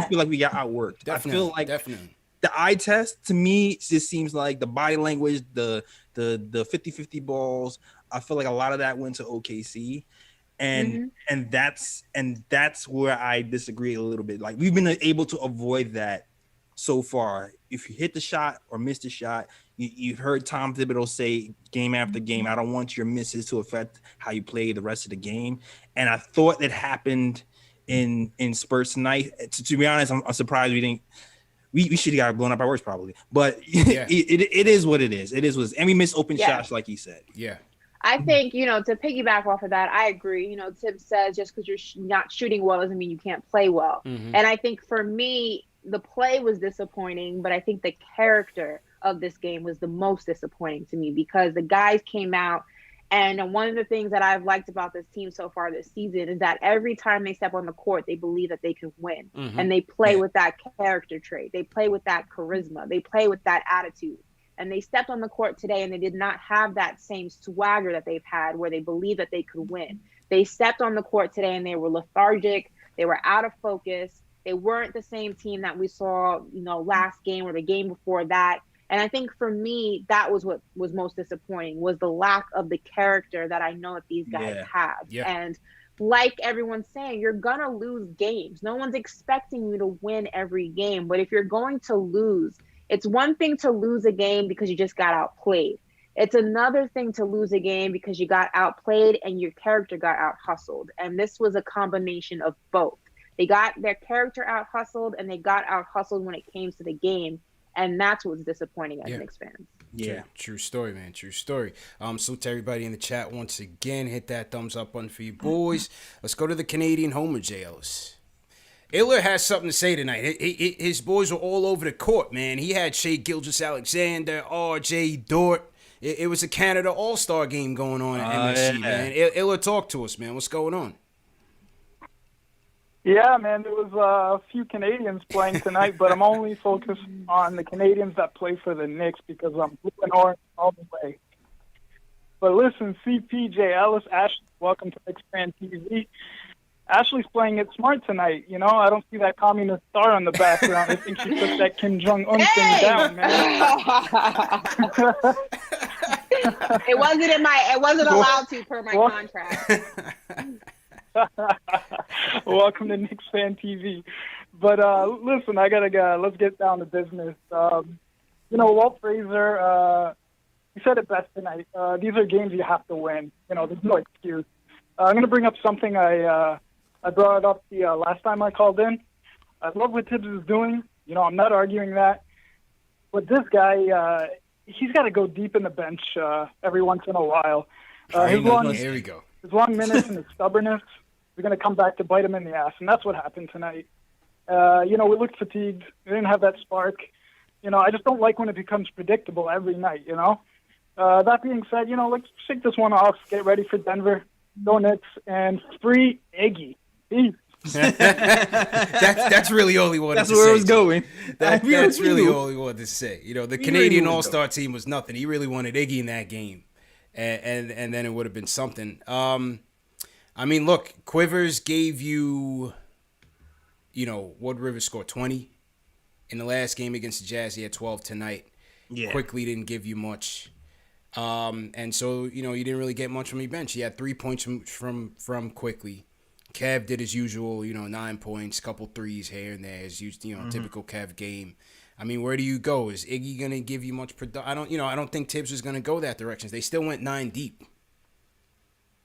feel like we got outworked. Definitely, I feel like definitely. The eye test to me just seems like the body language, the 50-50 balls. I feel like a lot of that went to OKC. And that's where I disagree a little bit. Like, we've been able to avoid that so far. If you hit the shot or miss the shot, you've heard Tom Thibodeau say game after game, I don't want your misses to affect how you play the rest of the game. And I thought it happened in Spurs tonight. To be honest, I'm surprised we didn't. We should have got blown up by worse probably. But it is what it is. It is what it is. And we missed open shots, like he said. Yeah. I think, to piggyback off of that, I agree. Tim says just because you're not shooting well doesn't mean you can't play well. And I think for me, the play was disappointing, but I think the character of this game was the most disappointing to me because the guys came out. And one of the things that I've liked about this team so far this season is that every time they step on the court, they believe that they can win. Mm-hmm. And they play with that character trait. They play with that charisma. They play with that attitude. And they stepped on the court today and they did not have that same swagger that they've had where they believe that they could win. They stepped on the court today and they were lethargic. They were out of focus. They weren't the same team that we saw, last game or the game before that. And I think for me, that was what was most disappointing, was the lack of the character that I know that these guys have. Yeah. And like everyone's saying, you're going to lose games. No one's expecting you to win every game. But if you're going to lose, it's one thing to lose a game because you just got outplayed. It's another thing to lose a game because you got outplayed and your character got out hustled. And this was a combination of both. They got their character out hustled and they got out hustled when it came to the game. And that's what's disappointing as Knicks fans. Yeah. True story, man. True story. So to everybody in the chat once again, hit that thumbs up button for you boys. Let's go to the Canadian Homer JLs. Iller has something to say tonight. His boys were all over the court, man. He had Shea Gilgeous-Alexander, R.J. Dort. It was a Canada All-Star game going on at MSG, man. Iller, talk to us, man. What's going on? Yeah, man, there was a few Canadians playing tonight, but I'm only focused on the Canadians that play for the Knicks because I'm blue and orange all the way. But listen, CPJ Ellis, Ashley, welcome to KnicksFanTV. Ashley's playing it smart tonight. I don't see that communist star on the background. I think she took that Kim Jong-un thing down, man. It wasn't allowed to per my contract. Welcome to KnicksFanTV. But listen, I gotta go. Let's get down to business. Walt Frazier, he said it best tonight. These are games you have to win. There's no excuse. I'm gonna bring up something I brought up the last time I called in. I love what Tibbs is doing. I'm not arguing that. But this guy, he's got to go deep in the bench every once in a while. Here we go. His long minutes and his stubbornness are going to come back to bite him in the ass, and that's what happened tonight. We looked fatigued. We didn't have that spark. I just don't like when it becomes predictable every night, That being said, let's shake this one off, get ready for Denver, go Knicks, and free Iggy. Peace. That's really all he wanted to say. That's where it was going. That's really all he wanted to say. The Canadian All-Star team was nothing. He really wanted Iggy in that game. And then it would have been something. Look, Quivers gave you, Wood Rivers scored 20 in the last game against the Jazz. He had 12 tonight. Yeah. Quickly didn't give you much. And so, you didn't really get much from your bench. He had 3 points from Quickly. Kev did his usual, 9 points, couple threes here and there. His typical Kev game. Where do you go? Is Iggy going to give you much production? I don't think Tibbs is going to go that direction. They still went 9 deep.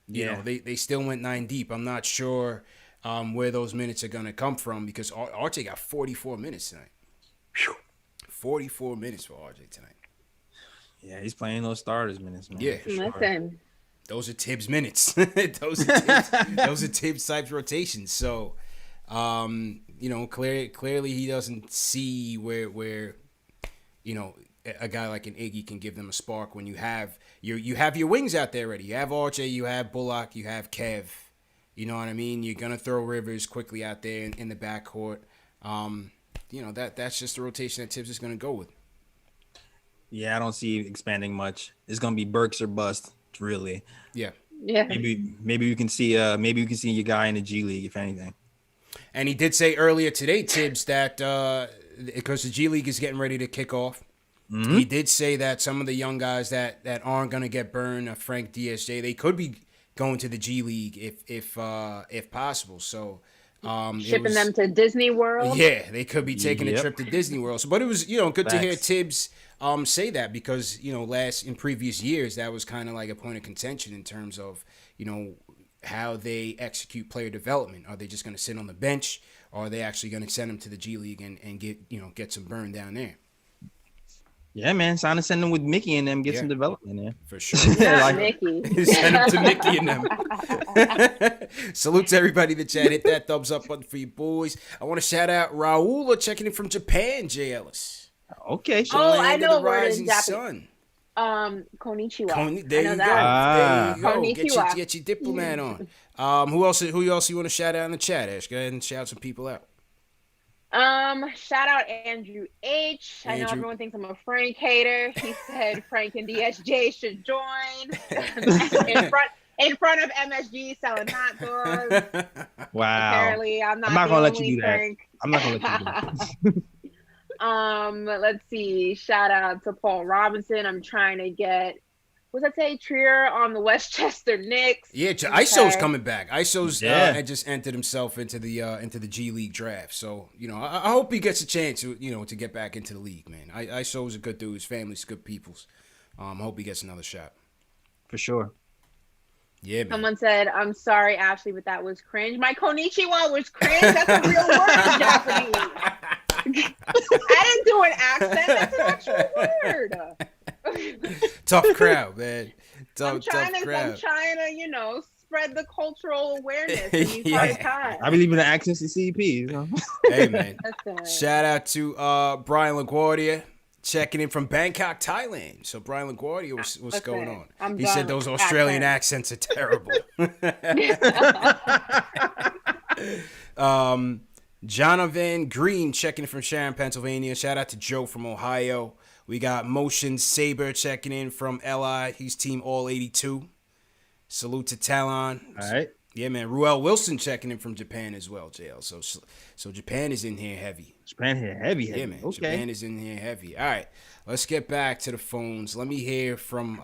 They still went 9 deep. I'm not sure where those minutes are going to come from because RJ got 44 minutes tonight. 44 minutes for RJ tonight. Yeah, he's playing those starters minutes, man. Yeah. Listen. Those are Tibbs minutes. those are Tibbs type rotations. So, clearly he doesn't see where a guy like an Iggy can give them a spark when you have your wings out there already. You have RJ, you have Bullock, you have Kev. You know what I mean? You're gonna throw Rivers quickly out there in the backcourt. That's just the rotation that Tibbs is gonna go with. Yeah, I don't see expanding much. It's gonna be Burks or bust, really. Yeah. Yeah. Maybe we can see your guy in the G League, if anything. And he did say earlier today, Tibbs, that because the G League is getting ready to kick off, he did say that some of the young guys that aren't gonna get burned, Frank DSJ, they could be going to the G League if possible. So shipping them to Disney World. Yeah, they could be taking a trip to Disney World. So, but it was good to hear Tibbs say that because in previous years that was kind of like a point of contention in terms of how they execute player development. Are they just going to sit on the bench, or are they actually going to send them to the G League and get some burn down there? Yeah, man. Sign and send them with Mickey and them. Get some development there. For sure. Not Mickey. Send them to Mickey and them. Salute to everybody in the chat. Hit that thumbs up button for you boys. I want to shout out Raul checking in from Japan, J. Ellis. Okay. The Oh, I land of know the where it is. rising sun. Konnichiwa. There I know you that. go. There you go. Konnichiwa. Get your diplomat on. Who else you want to shout out in the chat, Ash? Go ahead and shout some people out. Shout out Andrew H. I know everyone thinks I'm a Frank hater. He said Frank and DSJ should join in front of MSG selling hot dogs. Wow. Apparently, I'm not gonna let you do Frank. that. I'm not gonna let you do that. Let's see. Shout out to Paul Robinson. I'm trying to get, what's that say? Trier on the Westchester Knicks. Yeah, ISO's coming back. ISO's just entered himself into the G League draft. So, I hope he gets a chance to get back into the league, man. ISO's a good dude. His family's good peoples. I hope he gets another shot. For sure. Yeah, man. Someone said, I'm sorry, Ashley, but that was cringe. My konnichiwa was cringe. That's a real word in Japanese. I didn't do an accent. That's an actual word. Tough crowd, man. I'm trying to, spread the cultural awareness in these hard times. I believe in the accents to CP. Hey, man. Shout out to Brian LaGuardia checking in from Bangkok, Thailand. So, Brian LaGuardia, what's going on? He said those Australian accents are terrible. Jonathan Green checking in from Sharon, Pennsylvania. Shout out to Joe from Ohio. We got Motion Saber checking in from LI. He's team all 82. Salute to Talon. All right. Yeah, man. Ruel Wilson checking in from Japan as well, JL. So Japan is in here heavy. Yeah, man. Okay. Japan is in here heavy. All right. Let's get back to the phones. Let me hear from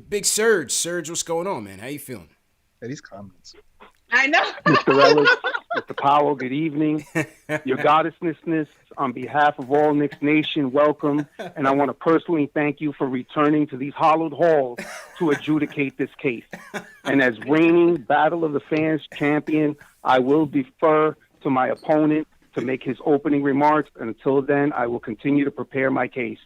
Big Surge. Surge, what's going on, man? How you feeling? These comments. I know. Mr. Ellis, Mr. Powell, good evening. Your goddessness, on behalf of all Knicks Nation, welcome. And I want to personally thank you for returning to these hallowed halls to adjudicate this case. And as reigning Battle of the Fans champion, I will defer to my opponent to make his opening remarks. Until then, I will continue to prepare my case.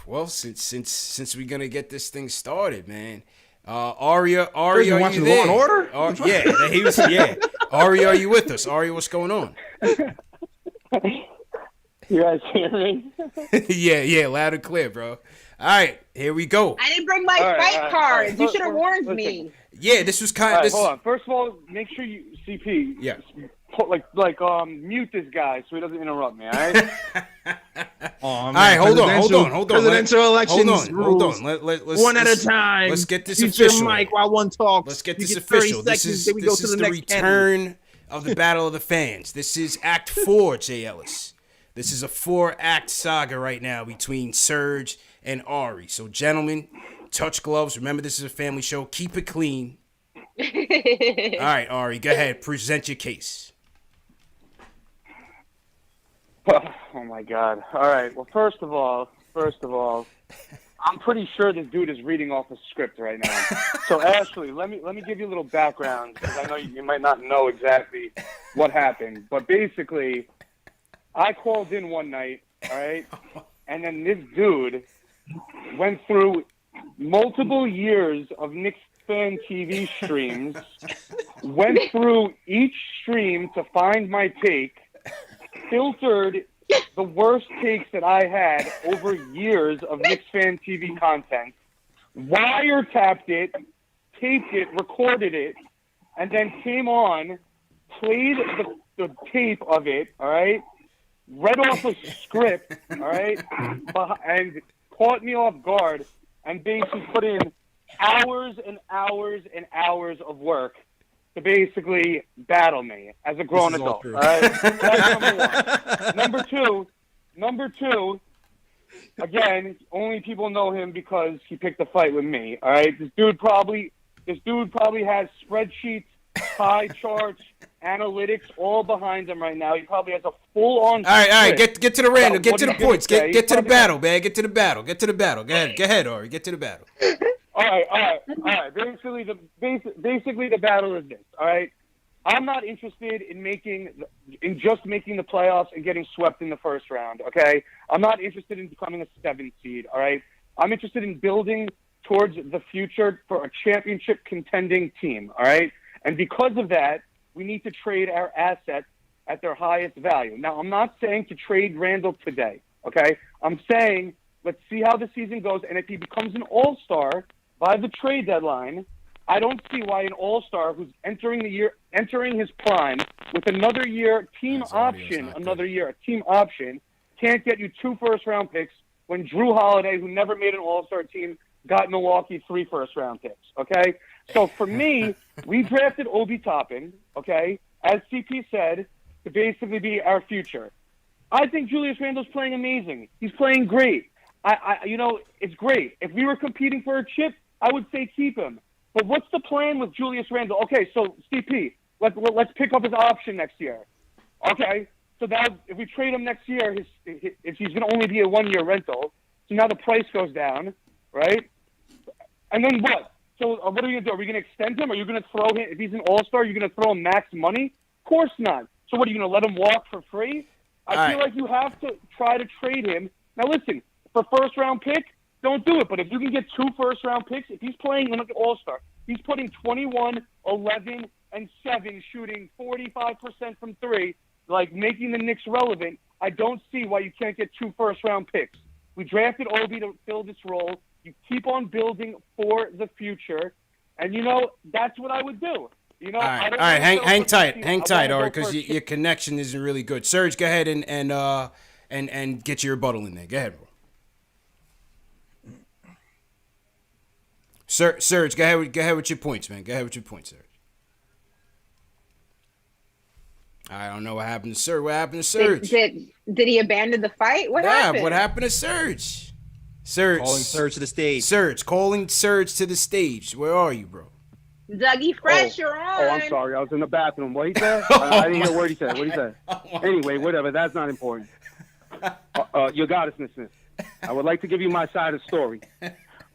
Well, since we're gonna get this thing started, man. Aria, are you you there? Law and Order? Yeah, he was. Yeah, Aria, are you with us? Aria, what's going on? You guys hear me? yeah, loud and clear, bro. All right, here we go. I didn't bring my fight cards. You should have warned me. Yeah, this was kind of. Hold on. First of all, make sure you CP. Yeah. Mute this guy so he doesn't interrupt me. All right. All right, hold on. Presidential elections. Hold on. Let's one at a time. Let's get this Shoot official. Your mic while one talks. Let's get this You official. 30 This seconds, is then we go to the next return of the Battle of the Fans. This is Act 4, J. Ellis. This is a 4-act saga right now between Surge and Ari. So, gentlemen, touch gloves. Remember, this is a family show. Keep it clean. All right, Ari, go ahead. Present your case. Oh my God! All right. Well, first of all, I'm pretty sure this dude is reading off a script right now. So, Ashley, let me give you a little background because I know you might not know exactly what happened. But basically, I called in one night, all right, and then this dude went through multiple years of Knicks Fan TV streams, went through each stream to find my take, filtered the worst takes that I had over years of Knicks Fan TV content, wiretapped it, taped it, recorded it, and then came on, played the tape of it, all right, read off a script, all right, and caught me off guard and basically put in hours and hours and hours of work to basically battle me as a grown adult. All right, that's number one. Number two. Again, only people know him because he picked a fight with me. All right, this dude probably has spreadsheets, pie charts, analytics all behind him right now. He probably has a full-on. All right. Get to the random. Get to the points. Get to the battle, man. Get to the battle. Go ahead, Ari. Get to the battle. All right. Basically, the battle is this. All right. I'm not interested in just making the playoffs and getting swept in the first round, okay? I'm not interested in becoming a 7th seed, all right? I'm interested in building towards the future for a championship contending team, all right? And because of that, we need to trade our assets at their highest value. Now, I'm not saying to trade Randall today, okay? I'm saying let's see how the season goes, and if he becomes an all-star by the trade deadline, I don't see why an all-star who's entering his prime with another year team option, can't get you 2 first-round picks when Drew Holiday, who never made an all-star team, got Milwaukee 3 first-round picks, okay? So for me, we drafted Obi Toppin, okay, as CP said, to basically be our future. I think Julius Randle's playing amazing. He's playing great. It's great. If we were competing for a chip, I would say keep him. But what's the plan with Julius Randle? Okay, so CP, let's pick up his option next year. Okay, so now if we trade him next year, if he's going to only be a 1-year rental, so now the price goes down, right? And then what? So what are we going to do? Are we going to extend him? Are you going to throw him? If he's an all-star, you're going to throw him max money? Of course not. So what, are you going to let him walk for free? I feel like you have to try to trade him. Now listen, for first-round pick, don't do it. But if you can get 2 first-round picks, if he's playing like an all-star, he's putting 21, 11, and 7, shooting 45% from 3, like making the Knicks relevant. I don't see why you can't get 2 first-round picks. We drafted Obi to fill this role. You keep on building for the future, and that's what I would do. All right, hang tight, Ari, because your connection isn't really good. Serge, go ahead and get your rebuttal in there. Go ahead, bro. Serge, go ahead with your points, man. Go ahead with your points, Serge. I don't know what happened to Serge. What happened to Serge? Did he abandon the fight? What happened? What happened to Serge? Calling Serge to the stage. Calling Serge to the stage. Where are you, bro? Dougie Fresh, you're on. Oh, I'm sorry. I was in the bathroom. What he said? I didn't hear what he said. What he said? Anyway, whatever. That's not important. Your goddessness. I would like to give you my side of the story.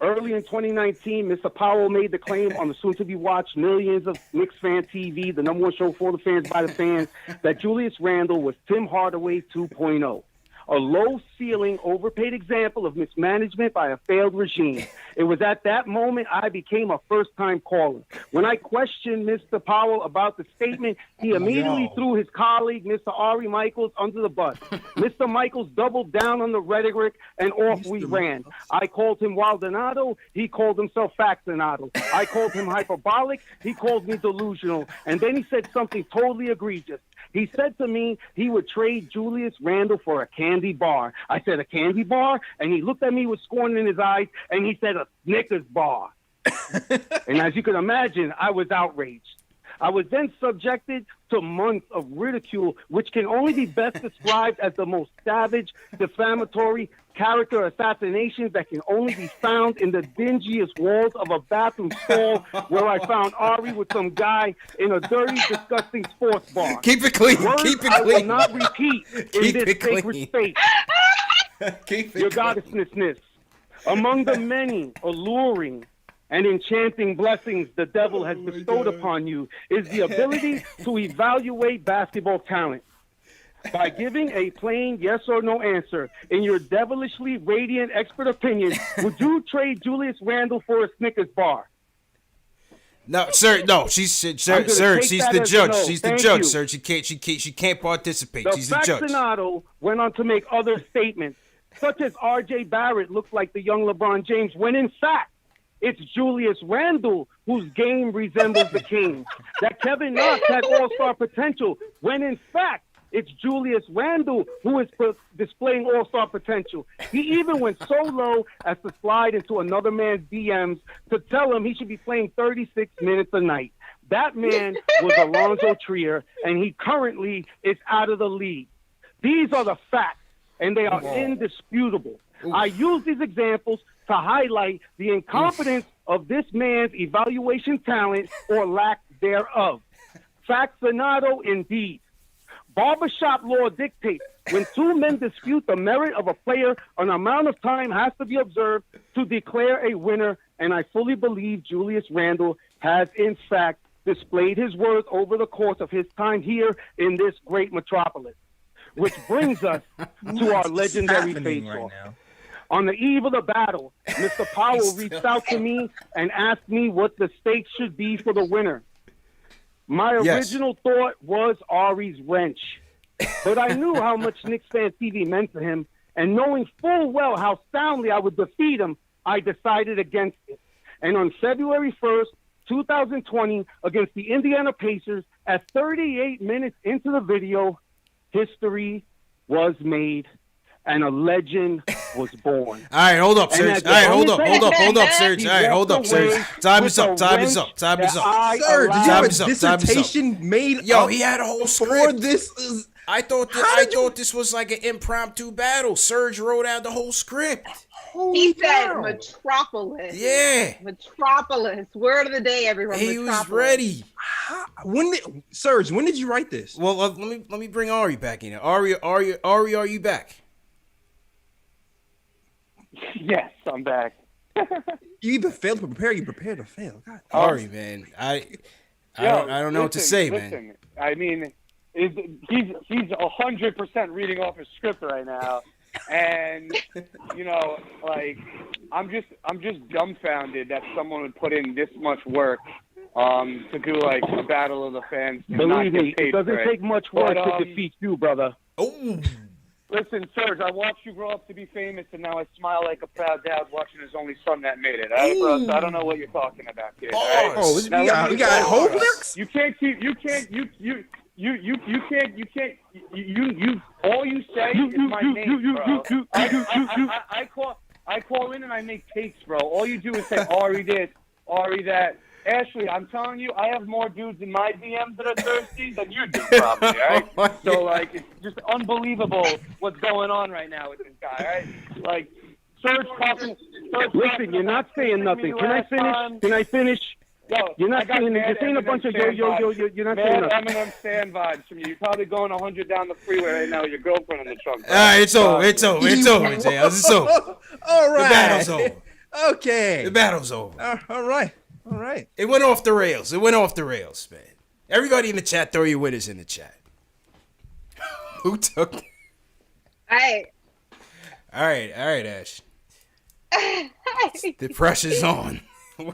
Early in 2019, Mr. Powell made the claim on the soon-to-be-watched millions of KnicksFanTV, the number 1 show for the fans by the fans, that Julius Randle was Tim Hardaway 2.0. A low-ceiling, overpaid example of mismanagement by a failed regime. It was at that moment I became a first-time caller. When I questioned Mr. Powell about the statement, he immediately threw his colleague, Mr. Ari Michaels, under the bus. Mr. Michaels doubled down on the rhetoric, and off we ran. I called him Waldonado. He called himself Faxonado. I called him hyperbolic. He called me delusional. And then he said something totally egregious. He said to me he would trade Julius Randle for a candy bar. I said, a candy bar? And he looked at me with scorn in his eyes, and he said, a Snickers bar. And as you can imagine, I was outraged. I was then subjected to months of ridicule, which can only be best described as the most savage, defamatory character assassinations that can only be found in the dingiest walls of a bathroom stall where I found Ari with some guy in a dirty, disgusting sports bar. Keep it clean. Words Keep it I will clean. not repeat in this sacred space. Your goddessness. Among the many alluring and enchanting blessings the devil has bestowed upon you is the ability to evaluate basketball talent. By giving a plain yes or no answer, in your devilishly radiant expert opinion, would you trade Julius Randle for a Snickers bar? No, sir. No, she's the judge. No. She's the Thank judge, you. sir. She can't participate. The She's the judge. Faxonado went on to make other statements, such as R.J. Barrett looks like the young LeBron James, when in fact, it's Julius Randle whose game resembles the Kings. That Kevin Knox had all-star potential, when in fact, it's Julius Randle who is displaying all-star potential. He even went so low as to slide into another man's DMs to tell him he should be playing 36 minutes a night. That man was Alonzo Trier, and he currently is out of the league. These are the facts, and they are indisputable. I use these examples to highlight the incompetence of this man's evaluation talent or lack thereof. Faxonado indeed. Barbershop law dictates when 2 men dispute the merit of a player, an amount of time has to be observed to declare a winner, and I fully believe Julius Randle has, in fact, displayed his worth over the course of his time here in this great metropolis. Which brings us to our legendary face-off. Right On the eve of the battle, Mr. Powell reached out to me and asked me what the stakes should be for the winner. My original thought was Ari's wrench. But I knew how much Knicks Fan TV meant to him, and knowing full well how soundly I would defeat him, I decided against it. And on February 1st, 2020, against the Indiana Pacers, at 38 minutes into the video, history was made, and a legend was born. All right, hold up, Serge. All right, hold up, Serge. All right, hold up, Serge. Time is up. Serge, did you have a dissertation made? Yo, he had a whole script. This. I thought this was like an impromptu battle. Serge wrote out the whole script. He said Metropolis. Yeah. Metropolis. Word of the day, everyone. He was ready. Serge, when did you write this? Well, let me bring Ari back in. Ari, are you back? Yes, I'm back. You either failed to prepare, you prepared to fail. God. Ari, man, I don't know what to say, man. I mean, he's 100% reading off his script right now, and like I'm just dumbfounded that someone would put in this much work to do like a battle of the fans. Believe me, it doesn't take much work to defeat you, brother. Oh. Listen, Serge, I watched you grow up to be famous, and now I smile like a proud dad watching his only son that made it. I don't know what you're talking about, kid. Right? We got whole lyrics? You can't keep. All you say is my name, bro. I call in and I make takes, bro. All you do is say Ari this, Ari that. Ashley, I'm telling you, I have more dudes in my DMs that are thirsty than you do, probably, all right? So, like, it's just unbelievable what's going on right now with this guy, all right? Like, Serge talking... Listen, you're not saying nothing. Can I finish? Yo, you're not saying this. This ain't a bunch of yo. You're not saying nothing. Eminem stand vibes from you. You're probably going 100 down the freeway right now with your girlfriend in the trunk. All right, it's over, Jay. It's over. All right. The battle's over. Okay. The battle's over. All right. All right. It went off the rails. Man. Everybody in the chat, throw your winners in the chat. Who took it? All right, Ash. The pressure's on. Who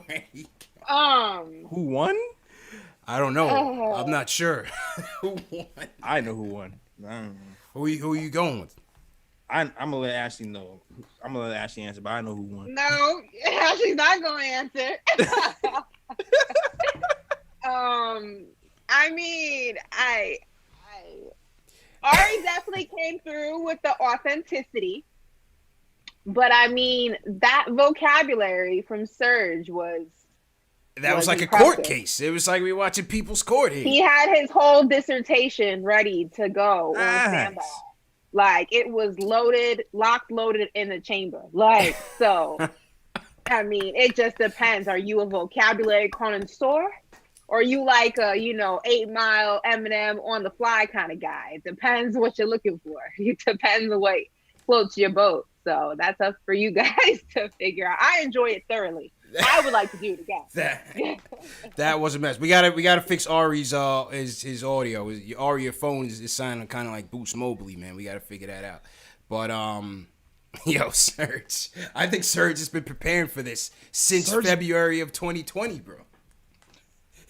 won? I don't know. I'm not sure. Who won? I know who won. Who are you going with? I'm gonna let Ashley know. I'm gonna let Ashley answer, but I know who won. No, Ashley's not gonna answer. I mean, Ari definitely came through with the authenticity, but I mean that vocabulary from Serge was like impressive. A court case. It was like we were watching People's Court here. He had his whole dissertation ready to go on standby. Like, it was loaded in the chamber. Like, so, I mean, it just depends. Are you a vocabulary connoisseur? Or are you like a, 8 Mile Eminem on the fly kind of guy? It depends what you're looking for. It depends what floats your boat. So that's up for you guys to figure out. I enjoy it thoroughly. I would like to do it again. That was a mess. We gotta fix Ari's his audio. Ari, your phone is sounding kind of like Boost Mobley, man. We gotta figure that out. But yo, Serge, I think Serge has been preparing for this since February of 2020, bro.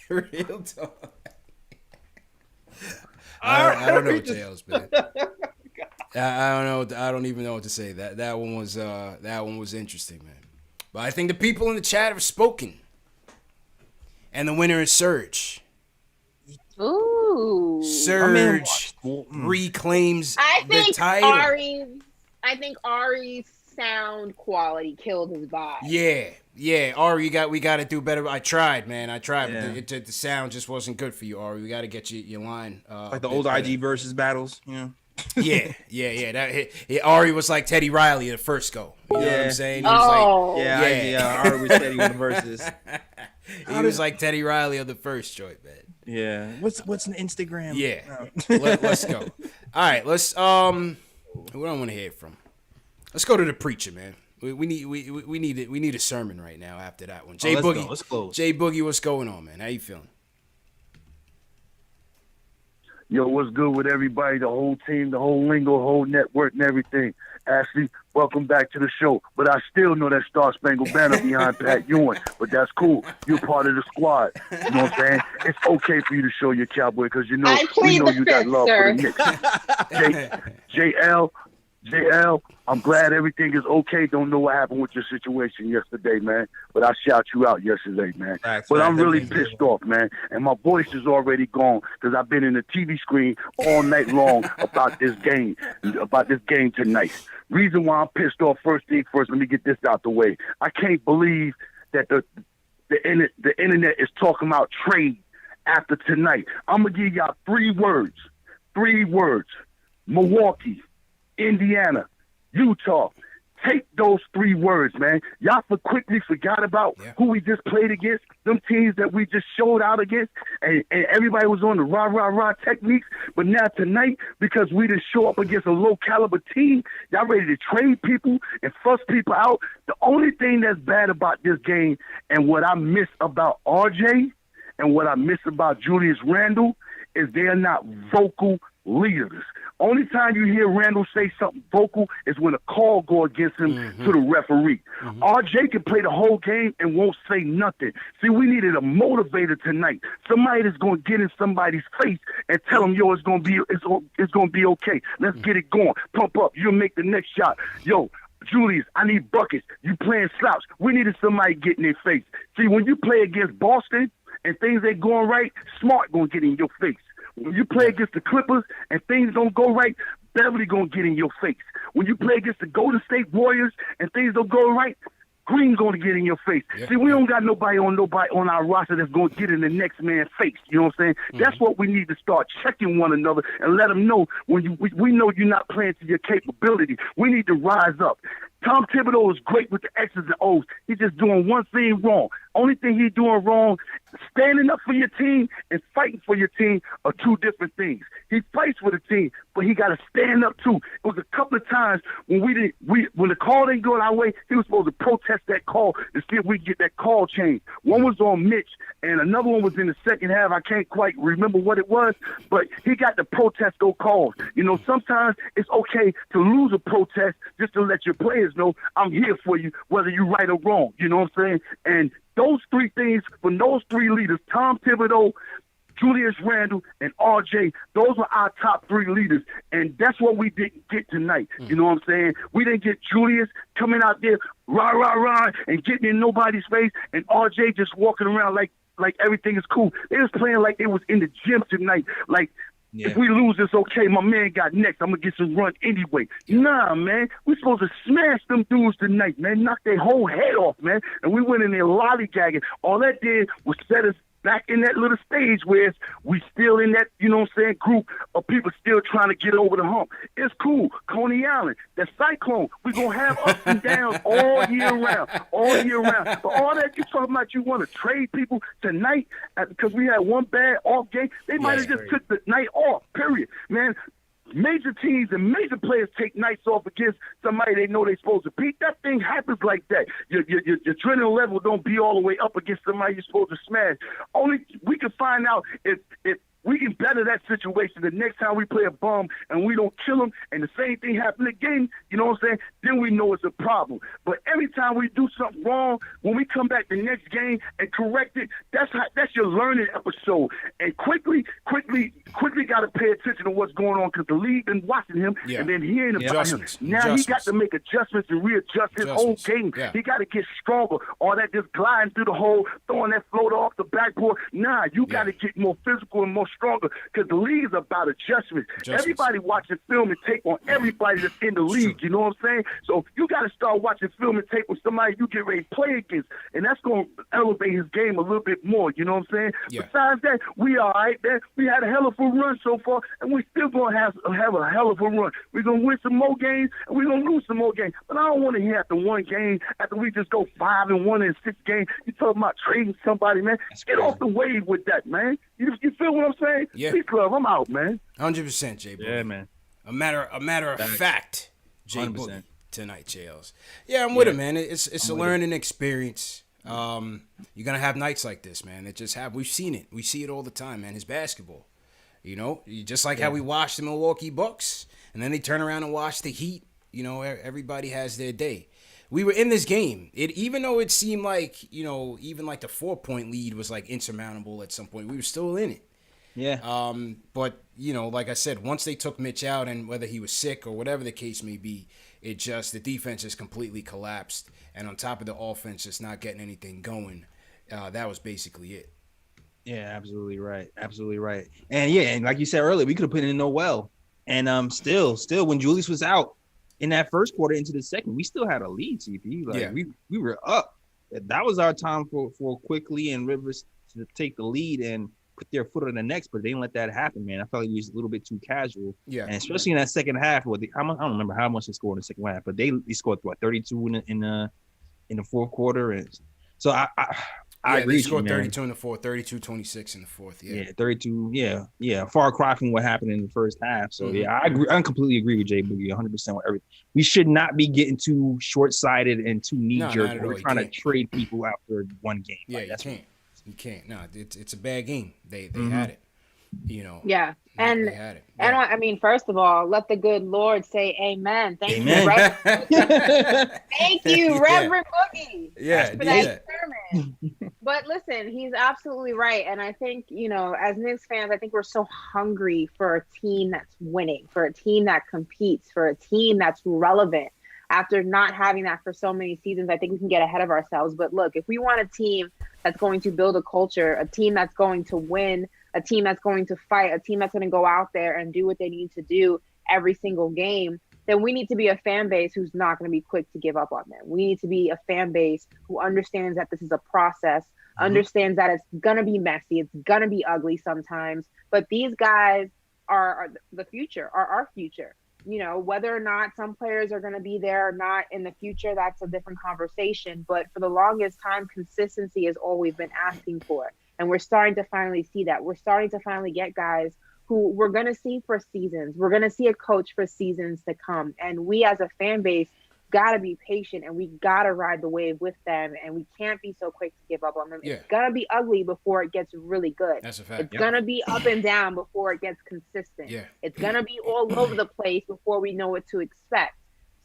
Real talk. I don't know what else, man. I don't know. I don't even know what to say. That one was interesting, man. But I think the people in the chat have spoken. And the winner is Serge. Ooh. Serge reclaims the title. I think Ari's sound quality killed his vibe. Yeah. Ari, we got to do better. I tried, man. Yeah. But the sound just wasn't good for you, Ari. We got to get your line. Like the old IG versus battles, Yeah. Ari was like Teddy Riley the first go. You know what I'm saying? He was Ari was Teddy with the verses. He was like Teddy Riley of the first joint, man. Yeah. What's an Instagram? Yeah. Let's go. All right. Let's who do I want to hear from? Let's go to the preacher, man. We need a sermon right now after that one. Jay Boogie. Let's close. Jay Boogie, what's going on, man? How you feeling? Yo, what's good with everybody, the whole team, the whole lingo, whole network and everything. Ashley, welcome back to the show. But I still know that Star Spangled Banner behind Pat Ewing. But that's cool. You're part of the squad. You know what I'm saying? It's okay for you to show your cowboy because we know you got love for the Knicks. JL, I'm glad everything is okay. Don't know what happened with your situation yesterday, man. But I shout you out yesterday, man. But I'm really pissed off, man. And my voice is already gone because I've been in the TV screen all night long about this game tonight. Reason why I'm pissed off, first thing first, let me get this out the way. I can't believe that the internet is talking about trade after tonight. I'm going to give y'all 3 words. 3 words. Milwaukee, Indiana, Utah. Take those 3 words, man. Y'all quickly forgot about who we just played against, them teams that we just showed out against, and everybody was on the rah techniques. But now tonight, because we didn't show up against a low-caliber team, y'all ready to trade people and fuss people out. The only thing that's bad about this game and what I miss about RJ and what I miss about Julius Randle is they're not vocal leaders. Only time you hear Randall say something vocal is when a call go against him to the referee. RJ can play the whole game and won't say nothing. See, we needed a motivator tonight. Somebody that's going to get in somebody's face and tell them, yo, it's going to be okay. Let's get it going. Pump up. You'll make the next shot. Yo, Julius, I need buckets. You playing slouch. We needed somebody get in their face. See, when you play against Boston and things ain't going right, Smart going to get in your face. When you play against the Clippers and things don't go right, Beverly gonna get in your face. When you play against the Golden State Warriors and things don't go right, Green gonna get in your face. See, we don't got nobody on our roster that's gonna get in the next man's face. You know what I'm saying? That's what we need to start checking one another and let them know when we know you're not playing to your capability. We need to rise up. Tom Thibodeau is great with the X's and O's. He's just doing one thing wrong. Only thing he's doing wrong, standing up for your team and fighting for your team are 2 different things. He fights for the team, but he got to stand up too. It was a couple of times when when the call didn't go our way, he was supposed to protest that call to see if we could get that call changed. One was on Mitch, and another one was in the second half. I can't quite remember what it was, but he got the protest those calls. You know, sometimes it's okay to lose a protest just to let your players know I'm here for you, whether you're right or wrong. You know what I'm saying? And those 3 things from those 3 leaders, Tom Thibodeau, Julius Randle, and RJ, those were our top 3 leaders. And that's what we didn't get tonight. You know what I'm saying? We didn't get Julius coming out there, rah, and getting in nobody's face, and RJ just walking around like everything is cool. They was playing like they was in the gym tonight. Like, if we lose, it's okay. My man got next. I'm going to get some run anyway. Nah, man. We supposed to smash them dudes tonight, man. Knock their whole head off, man. And we went in there lollygagging. All that did was set us back in that little stage where we still in that, you know what I'm saying, group of people still trying to get over the hump. It's cool. Coney Island, that cyclone, we're going to have ups and downs all year round. But all that you talking about, you want to trade people tonight because we had one bad off game, they might have just took the night off, period. Man, major teams and major players take nights off against somebody they know they're supposed to beat. That thing happens like that. Your adrenaline level don't be all the way up against somebody you're supposed to smash. Only we can find out if we can better that situation the next time we play a bum and we don't kill them and the same thing happen again, you know what I'm saying? Then we know it's a problem. But every time we do something wrong, when we come back the next game and correct it, that's your learning episode. And quickly got to pay attention to what's going on because the league been watching him and then hearing about him. Now he got to make adjustments and readjust his whole game. He got to get stronger. All that just gliding through the hole, throwing that floater off the backboard. Nah, you got to get more physical and more stronger because the league is about adjustments. Everybody watching film and tape on everybody that's in the league. You know what I'm saying? So you got to start watching film and tape with somebody you get ready to play against, and that's going to elevate his game a little bit more. You know what I'm saying? Besides that, we all right, man. We had a hell of a run so far, and we still going to have a hell of a run. We're going to win some more games, and we're going to lose some more games. But I don't want to hear after one game, after we just go 5-1 in 6 games, you talking about trading somebody, man. Get off the wave with that, man. You feel what I'm saying? Peace, love. I'm out, man. 100%, Jay Boogie. Yeah, man. A matter of fact, Jay Boogie tonight, JLs. Yeah, I'm with it, man. It's a learning experience. You're gonna have nights like this, man. We've seen it. We see it all the time, man. It's basketball. You know, just like how we watched the Milwaukee Bucks, and then they turn around and watch the Heat. You know, everybody has their day. We were in this game. Even though it seemed like, you know, even like the 4-point lead was like insurmountable at some point, we were still in it. Yeah. But, you know, like I said, once they took Mitch out, and whether he was sick or whatever the case may be, the defense just completely collapsed. And on top of the offense just not getting anything going, that was basically it. Yeah, absolutely right. Absolutely right. And like you said earlier, we could have put in Noel. And still, when Julius was out in that first quarter into the second, we still had a lead, CP. Like we were up. That was our time for Quickly and Rivers to take the lead and put their foot on the necks, but they didn't let that happen, man. I felt like he was a little bit too casual. Yeah. And especially in that second half, I don't remember how much they scored in the second half, but they scored 32 in the fourth quarter. And so I agree. They scored with you, 32 in the fourth, 32-26 in the fourth. Yeah. 32. Yeah. Far cry from what happened in the first half. So I agree. I completely agree with Jay Boogie 100% with everything. We should not be getting too short-sighted and too knee-jerk. We're trying to trade people after one game. Yeah, like, you can't. No, it's a bad game. They had it. You know. Yeah. And they had it. Yeah. And I mean, first of all, let the good Lord say amen. Thank you, Thank you, Reverend Boogie. Yeah, for that sermon. But listen, he's absolutely right. And I think, you know, as Knicks fans, I think we're so hungry for a team that's winning, for a team that competes, for a team that's relevant. After not having that for so many seasons, I think we can get ahead of ourselves. But look, if we want a team that's going to build a culture, a team that's going to win, a team that's going to fight, a team that's going to go out there and do what they need to do every single game, then we need to be a fan base who's not going to be quick to give up on them. We need to be a fan base who understands that this is a process, understands that it's going to be messy, it's going to be ugly sometimes, but these guys are the future, are our future. You know, whether or not some players are going to be there or not in the future, that's a different conversation. But for the longest time, consistency is all we've been asking for. And we're starting to finally see that. We're starting to finally get guys who we're going to see for seasons. We're going to see a coach for seasons to come. And we as a fan base got to be patient, and we got to ride the wave with them. And we can't be so quick to give up on them. Yeah. It's going to be ugly before it gets really good. That's a fact. It's going to be up and down before it gets consistent. Yeah. It's going to be all over the place before we know what to expect.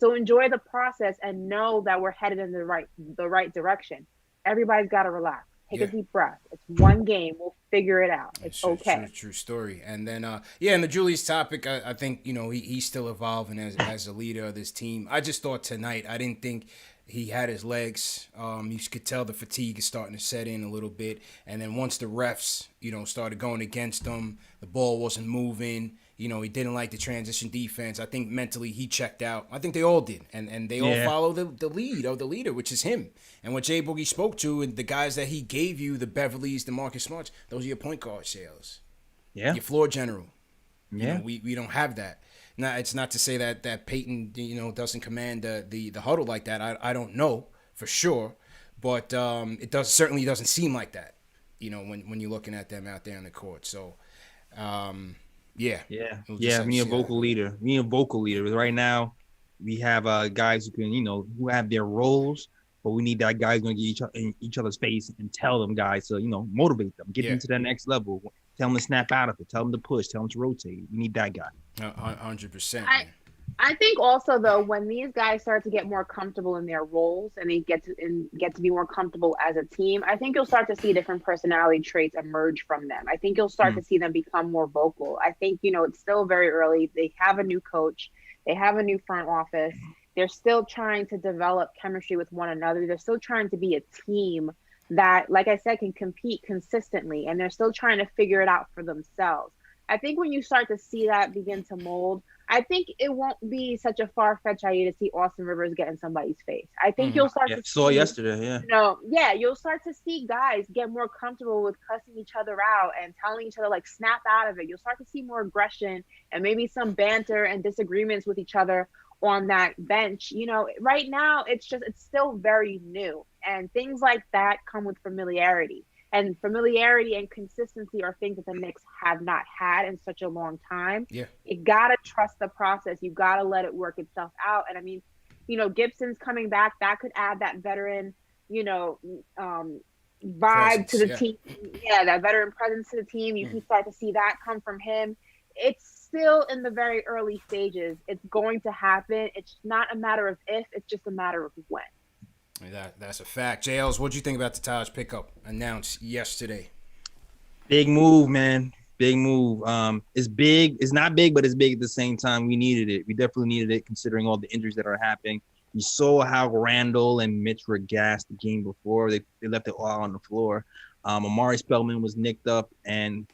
So enjoy the process and know that we're headed in the right direction. Everybody's got to relax. Take a deep breath. It's one game. We'll figure it out. It's okay. True story. And then, and the Julius topic, I think, you know, he's still evolving as a leader of this team. I just thought tonight, I didn't think he had his legs. You could tell the fatigue is starting to set in a little bit. And then once the refs, you know, started going against him, the ball wasn't moving. You know, he didn't like the transition defense. I think mentally he checked out. I think they all did. And they all follow the lead of the leader, which is him. And what Jay Boogie spoke to, and the guys that he gave you, the Beverleys, the Marcus Smarts, those are your point guard sales. Yeah. Your floor general. Yeah. You know, we don't have that. Now, it's not to say that Peyton, you know, doesn't command the huddle like that. I don't know for sure. But it certainly doesn't seem like that, you know, when you're looking at them out there on the court. So, we need a vocal leader. We need a vocal leader. Right now, we have guys who can, you know, who have their roles, but we need that guy who's going to get in each other's face and tell them guys to, you know, motivate them, get them to that next level, tell them to snap out of it, tell them to push, tell them to rotate. We need that guy. 100%. I think also though, when these guys start to get more comfortable in their roles and they get to be more comfortable as a team, I think you'll start to see different personality traits emerge from them. I think you'll start to see them become more vocal. I think, you know, it's still very early. They have a new coach. They have a new front office. They're still trying to develop chemistry with one another. They're still trying to be a team that, like I said, can compete consistently, and they're still trying to figure it out for themselves. I think when you start to see that begin to mold, I think it won't be such a far-fetched idea to see Austin Rivers get in somebody's face. I think you'll start to saw yesterday, you'll start to see guys get more comfortable with cussing each other out and telling each other, like, snap out of it. You'll start to see more aggression and maybe some banter and disagreements with each other on that bench. You know, right now it's still very new, and things like that come with familiarity. And familiarity and consistency are things that the Knicks have not had in such a long time. Yeah. You got to trust the process. You got to let it work itself out. And I mean, you know, Gibson's coming back. That could add that veteran, you know, vibe to the yeah. team. Yeah, that veteran presence to the team. You can start to see that come from him. It's still in the very early stages. It's going to happen. It's not a matter of if, it's just a matter of when. That's a fact. JLs, what'd you think about the Taj pickup announced yesterday? Big move, man. Big move. It's big. It's not big, but it's big at the same time. We needed it. We definitely needed it considering all the injuries that are happening. You saw how Randall and Mitch were gassed the game before. They left it all on the floor. Amari Spellman was nicked up and,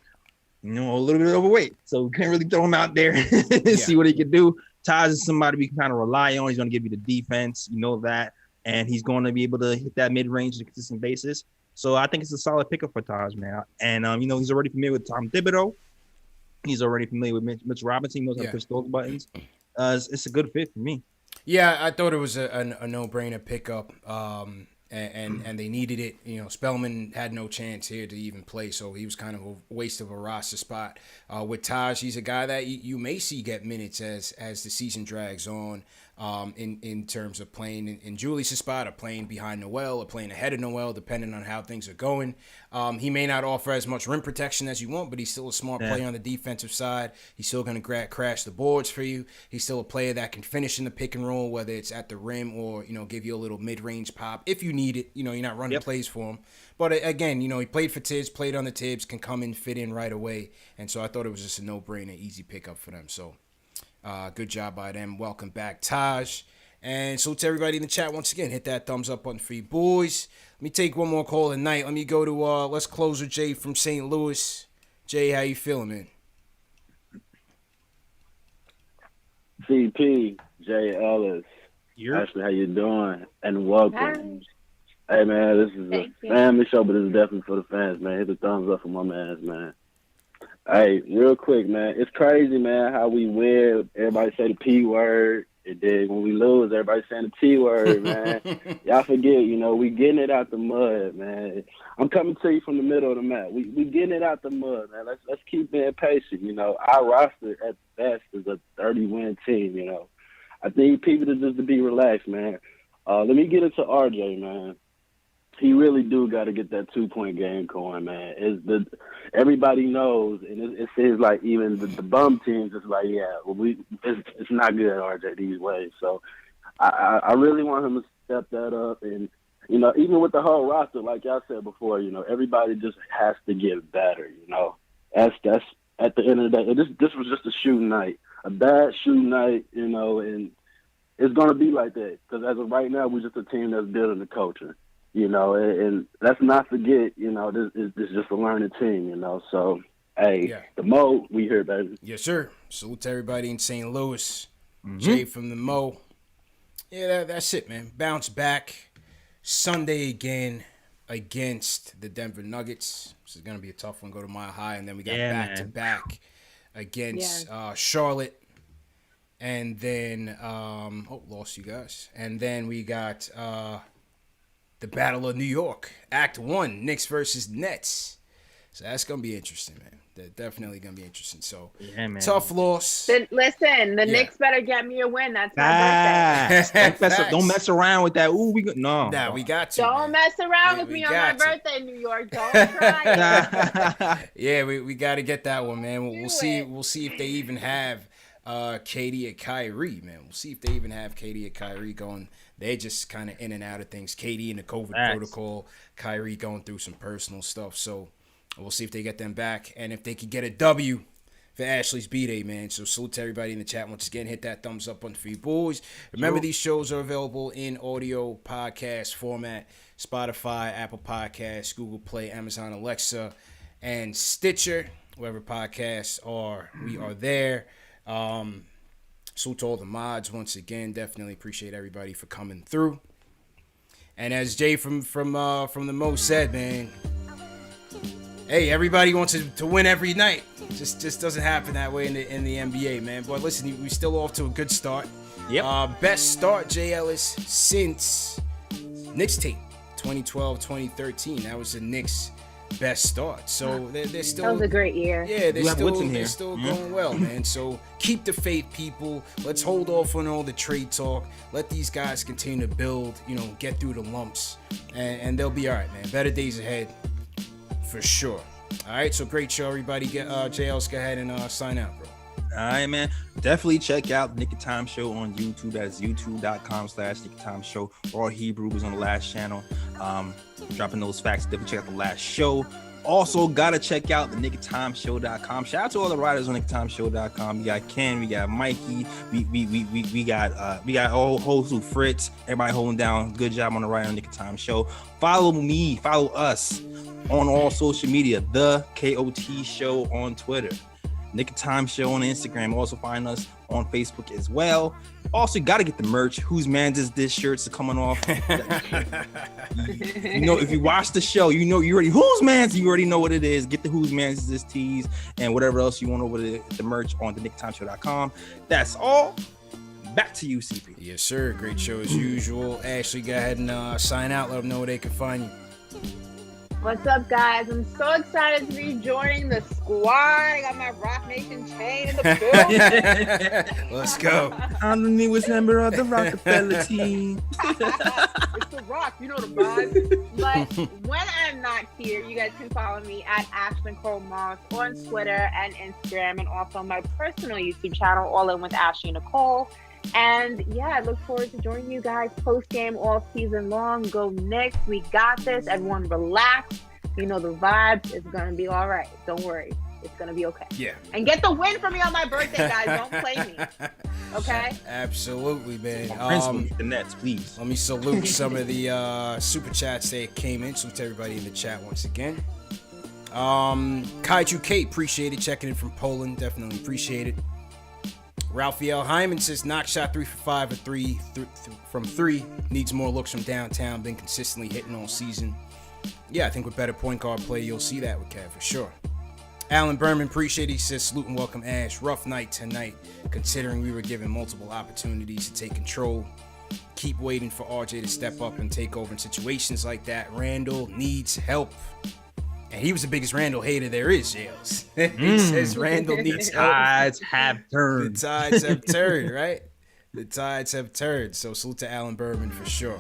a little bit overweight. So we couldn't really throw him out there and see what he could do. Taj is somebody we can kind of rely on. He's going to give you the defense. You know that. And he's going to be able to hit that mid-range on a consistent basis. So I think it's a solid pickup for Taj, man. And, he's already familiar with Tom Thibodeau. He's already familiar with Mitch Robinson. He knows how to push those buttons. It's a good fit for me. Yeah, I thought it was a no-brainer pickup, and they needed it. Spellman had no chance here to even play, so he was kind of a waste of a roster spot. With Taj, he's a guy that you may see get minutes as the season drags on. In terms of playing in Julius' spot or playing behind Noel or playing ahead of Noel, depending on how things are going. He may not offer as much rim protection as you want, but he's still a smart player on the defensive side. He's still going to crash the boards for you. He's still a player that can finish in the pick and roll, whether it's at the rim or, give you a little mid-range pop if you need it. You're not running plays for him. But again, he played for Tibbs, played on the Tibbs, can come in, fit in right away. And so I thought it was just a no-brainer, easy pickup for them. So good job by them. Welcome back, Taj. And salute to everybody in the chat once again. Hit that thumbs up button for you boys. Let me take one more call tonight. Let me go to let's close with Jay from St. Louis. Jay, how you feeling, man? CP, Jay Ellis. Ashley, how you doing? And welcome. Hi. Hey, man, this is a family show, but it's definitely for the fans, man. Hit the thumbs up for my mans, man. Hey, real quick, man. It's crazy, man, how we win. Everybody say the P word. And then when we lose, everybody saying the T word, man. Y'all forget, we getting it out the mud, man. I'm coming to you from the middle of the map. We getting it out the mud, man. Let's keep being patient, Our roster at best is a 30-win team, I think people just to be relaxed, man. Let me get into RJ, man. He really do got to get that 2-point game going, man. Everybody knows, and it seems like even the bum teams is like, it's not good, RJ, these ways. So I really want him to step that up, and even with the whole roster, like y'all said before, everybody just has to get better. That's at the end of the day. This was just a shooting night, a bad shooting night, and it's gonna be like that because as of right now, we're just a team that's building the culture. And let's not forget, this is just a learning team, So, hey, the Mo, we here, baby. Yes, sir. Salute to everybody in St. Louis. Jay from the Mo. Yeah, that's it, man. Bounce back Sunday again against the Denver Nuggets. This is going to be a tough one. Go to Mile High, and then we got back-to-back against Charlotte. And then, lost you guys. And then we got the Battle of New York, Act 1, Knicks versus Nets. So that's going to be interesting, man. They're definitely going to be interesting. So, tough loss. Listen, the Knicks better get me a win. That's my birthday. Don't mess around with that. Ooh, we got we got to. Don't mess around with me on my birthday, New York. Don't try it. Yeah, we got to get that one, man. We'll see. We'll see if they even have Katie and Kyrie, man. We'll see if they even have Katie and Kyrie going. They're just kind of in and out of things. Katie in the COVID protocol, Kyrie going through some personal stuff. So we'll see if they get them back and if they can get a W for Ashley's B-Day, man. So salute to everybody in the chat once again. Hit that thumbs up button for you boys. Remember, these shows are available in audio podcast format. Spotify, Apple Podcasts, Google Play, Amazon Alexa, and Stitcher. Wherever podcasts are, we are there. Salute to all the mods once again. Definitely appreciate everybody for coming through. And as Jay from the Mo said, man, hey, everybody wants to win every night. Just doesn't happen that way in the NBA, man. But listen, we still off to a good start. Yep. Best start, Jay Ellis, since Knicks tape 2012-2013. That was the Knicks best start. So they're still. That was a great year. Yeah, they're here. still going well, man. So keep the faith, people. Let's hold off on all the trade talk. Let these guys continue to build, get through the lumps, and they'll be all right, man. Better days ahead, for sure. All right, so great show, everybody. Get JL's go ahead and sign out, bro. All right, man. Definitely check out Nick of Time Show on YouTube. That's youtube.com/Nick of Time Show. Raw Hebrew was on the last channel. Dropping those facts. Definitely check out the last show. Also, gotta check out the nickoftimeshow.com. Shout out to all the writers on nickoftimeshow.com. We got Ken, we got Mikey, we got a whole host of Fritz. Everybody holding down. Good job on the writing on Nick of Time Show. Follow me, follow us on all social media. The KOT Show on Twitter. Nick of Time Show on Instagram. Also find us on Facebook as well. Also, you got to get the merch. Whose man's is this shirts are coming off? If you watch the show, you already whose man's. You already know what it is. Get the whose man's is this tees and whatever else you want over the merch on the nickoftimeshow.com. That's all. Back to you, CP. Yes, sir. Great show as usual. Ashley, go ahead and sign out. Let them know where they can find you. What's up, guys? I'm so excited to be joining the squad. I got my Rock Nation chain in the building. Let's go. I'm the newest member of the Rockefeller team. It's the Rock, you know the vibe. But when I'm not here, you guys can follow me at Ashlyn Cole Moss on Twitter and Instagram, and also my personal YouTube channel, All In with Ashley Nicole. And yeah, I look forward to joining you guys post game all season long. Go Knicks. We got this. Everyone relax. The vibes is going to be all right. Don't worry. It's going to be okay. Yeah. And get the win for me on my birthday, guys. Don't play me. Okay? Absolutely, man. The Nets, please. Let me salute some of the super chats that came in. Salute to everybody in the chat once again. Kaiju Kate, appreciate it. Checking in from Poland. Definitely appreciate it. Ralphiel Hyman says, knock shot 3 for 5 from 3. Needs more looks from downtown. Been consistently hitting all season. Yeah, I think with better point guard play, you'll see that with Kev for sure. Alan Berman, appreciate it. He says, salute and welcome, Ash. Rough night tonight, considering we were given multiple opportunities to take control. Keep waiting for RJ to step up and take over in situations like that. Randall needs help. And he was the biggest Randall hater there is, Jails. He says Randall needs help. The tides have turned. The tides have turned, right? The tides have turned. So salute to Alan Berman for sure.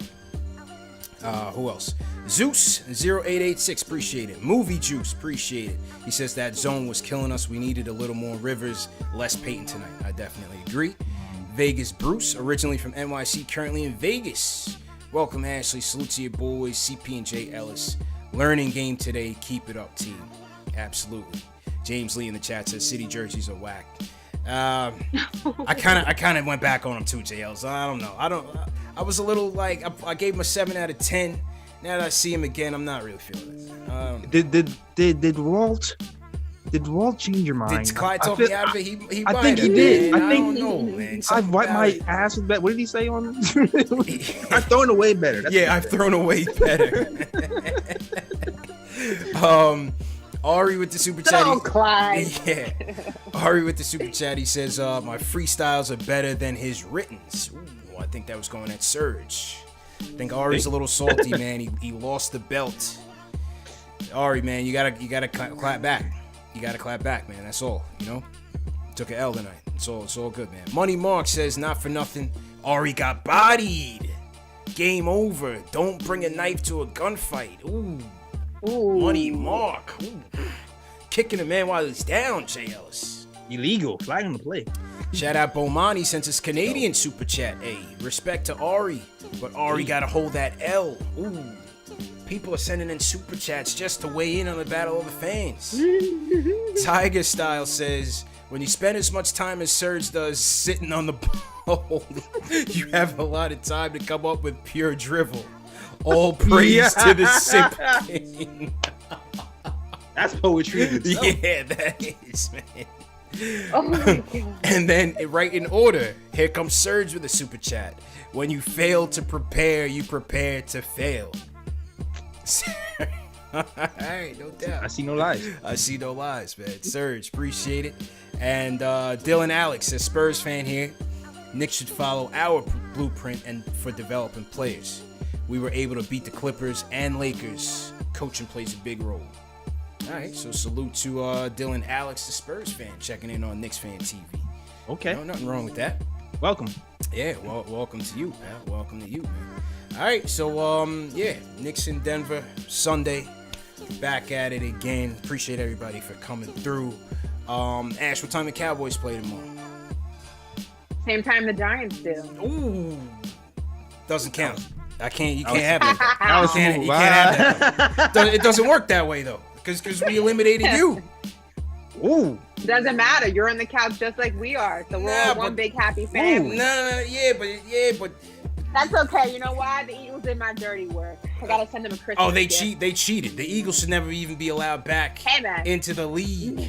Who else? Zeus0886, appreciate it. Movie Juice, appreciate it. He says that zone was killing us. We needed a little more Rivers, less Peyton tonight. I definitely agree. Vegas Bruce, originally from NYC, currently in Vegas. Welcome, Ashley. Salute to your boys, CP and J Ellis. Learning game today. Keep it up, team. Absolutely. James Lee in the chat says city jerseys are whack. I kind of went back on him too, JL. I don't know. I was a little like I gave him a 7 out of 10. Now that I see him again, I'm not really feeling it. Did Walt change your mind? Did Clyde talk me out of it? I think he did. Man. I don't know, man. I've wiped my ass with that. What did he say on? I've thrown away better. I've thrown away better. Ari with the super chat. Oh, Clyde. Yeah. Ari with the super chat. He says, my freestyles are better than his writtens. Ooh, I think that was going at Surge. I think Ari's a little salty, man. He lost the belt. Ari, man, you gotta clap back. You gotta clap back, man. That's all. Took an L tonight. It's all good, man. Money Mark says, not for nothing, Ari got bodied. Game over. Don't bring a knife to a gunfight. Ooh. Money Mark. Ooh. Kicking a man while he's down, J. Ellis. Illegal. Flag on the play. Shout out Bomani sent us Canadian super chat. Hey, respect to Ari, but Ari gotta hold that L. Ooh. People are sending in super chats just to weigh in on the battle of the fans. Tiger Style says, when you spend as much time as Serge does sitting on the pole, you have a lot of time to come up with pure drivel. All praise to the Simp King. That's poetry. Yeah, that is, man. Oh my God. And then right in order, here comes Serge with a super chat. When you fail to prepare, you prepare to fail. All right, no doubt. I see no lies. I see no lies, man. Serge, appreciate it. And Dylan Alex says, Spurs fan here. Knicks should follow our blueprint and for developing players. We were able to beat the Clippers and Lakers. Coaching plays a big role. All right, so salute to Dylan Alex, the Spurs fan, checking in on KnicksFanTV. Okay. No, nothing wrong with that. Welcome. Yeah, well, welcome to you, man. Welcome to you, man. All right, so, Knicks in Denver, Sunday. Back at it again. Appreciate everybody for coming through. Ash, what time the Cowboys play tomorrow? Same time the Giants do. Ooh. Doesn't count. You can't have that. You can't have that. It doesn't work that way, though, because we eliminated you. Ooh. Doesn't matter. You're on the couch just like we are. So we're all one big happy family. Yeah, but that's okay. You know why? The Eagles did my dirty work. I gotta send them a Christmas gift. They cheated. The Eagles should never even be allowed back into the league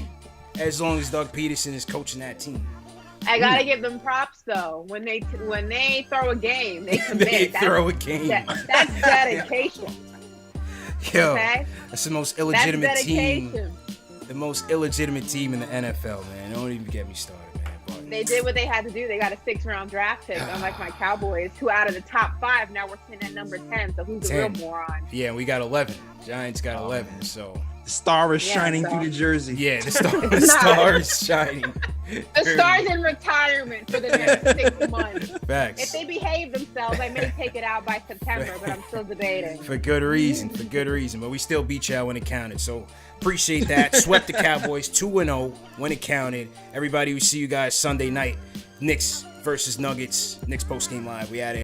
as long as Doug Peterson is coaching that team. I gotta give them props though. When they throw a game, they commit. They throw a game. That's dedication. Yo, okay? That's the most illegitimate team. The most illegitimate team in the NFL, man. Don't even get me started, man. But they did what they had to do. They got a 6th-round draft pick, unlike my Cowboys, who out of the top 5 now we're sitting at number 10. So who's the real moron? Yeah, we got 11. Giants got 11. So the star is shining through the jersey. Yeah, the star is shining. The star's in retirement for the next 6 months. Facts. If they behave themselves, I may take it out by September, but I'm still debating. For good reason. But we still beat y'all when it counted. So appreciate that. Swept the Cowboys 2-0 when it counted. Everybody, we see you guys Sunday night. Knicks versus Nuggets. Knicks post game live. We out of here.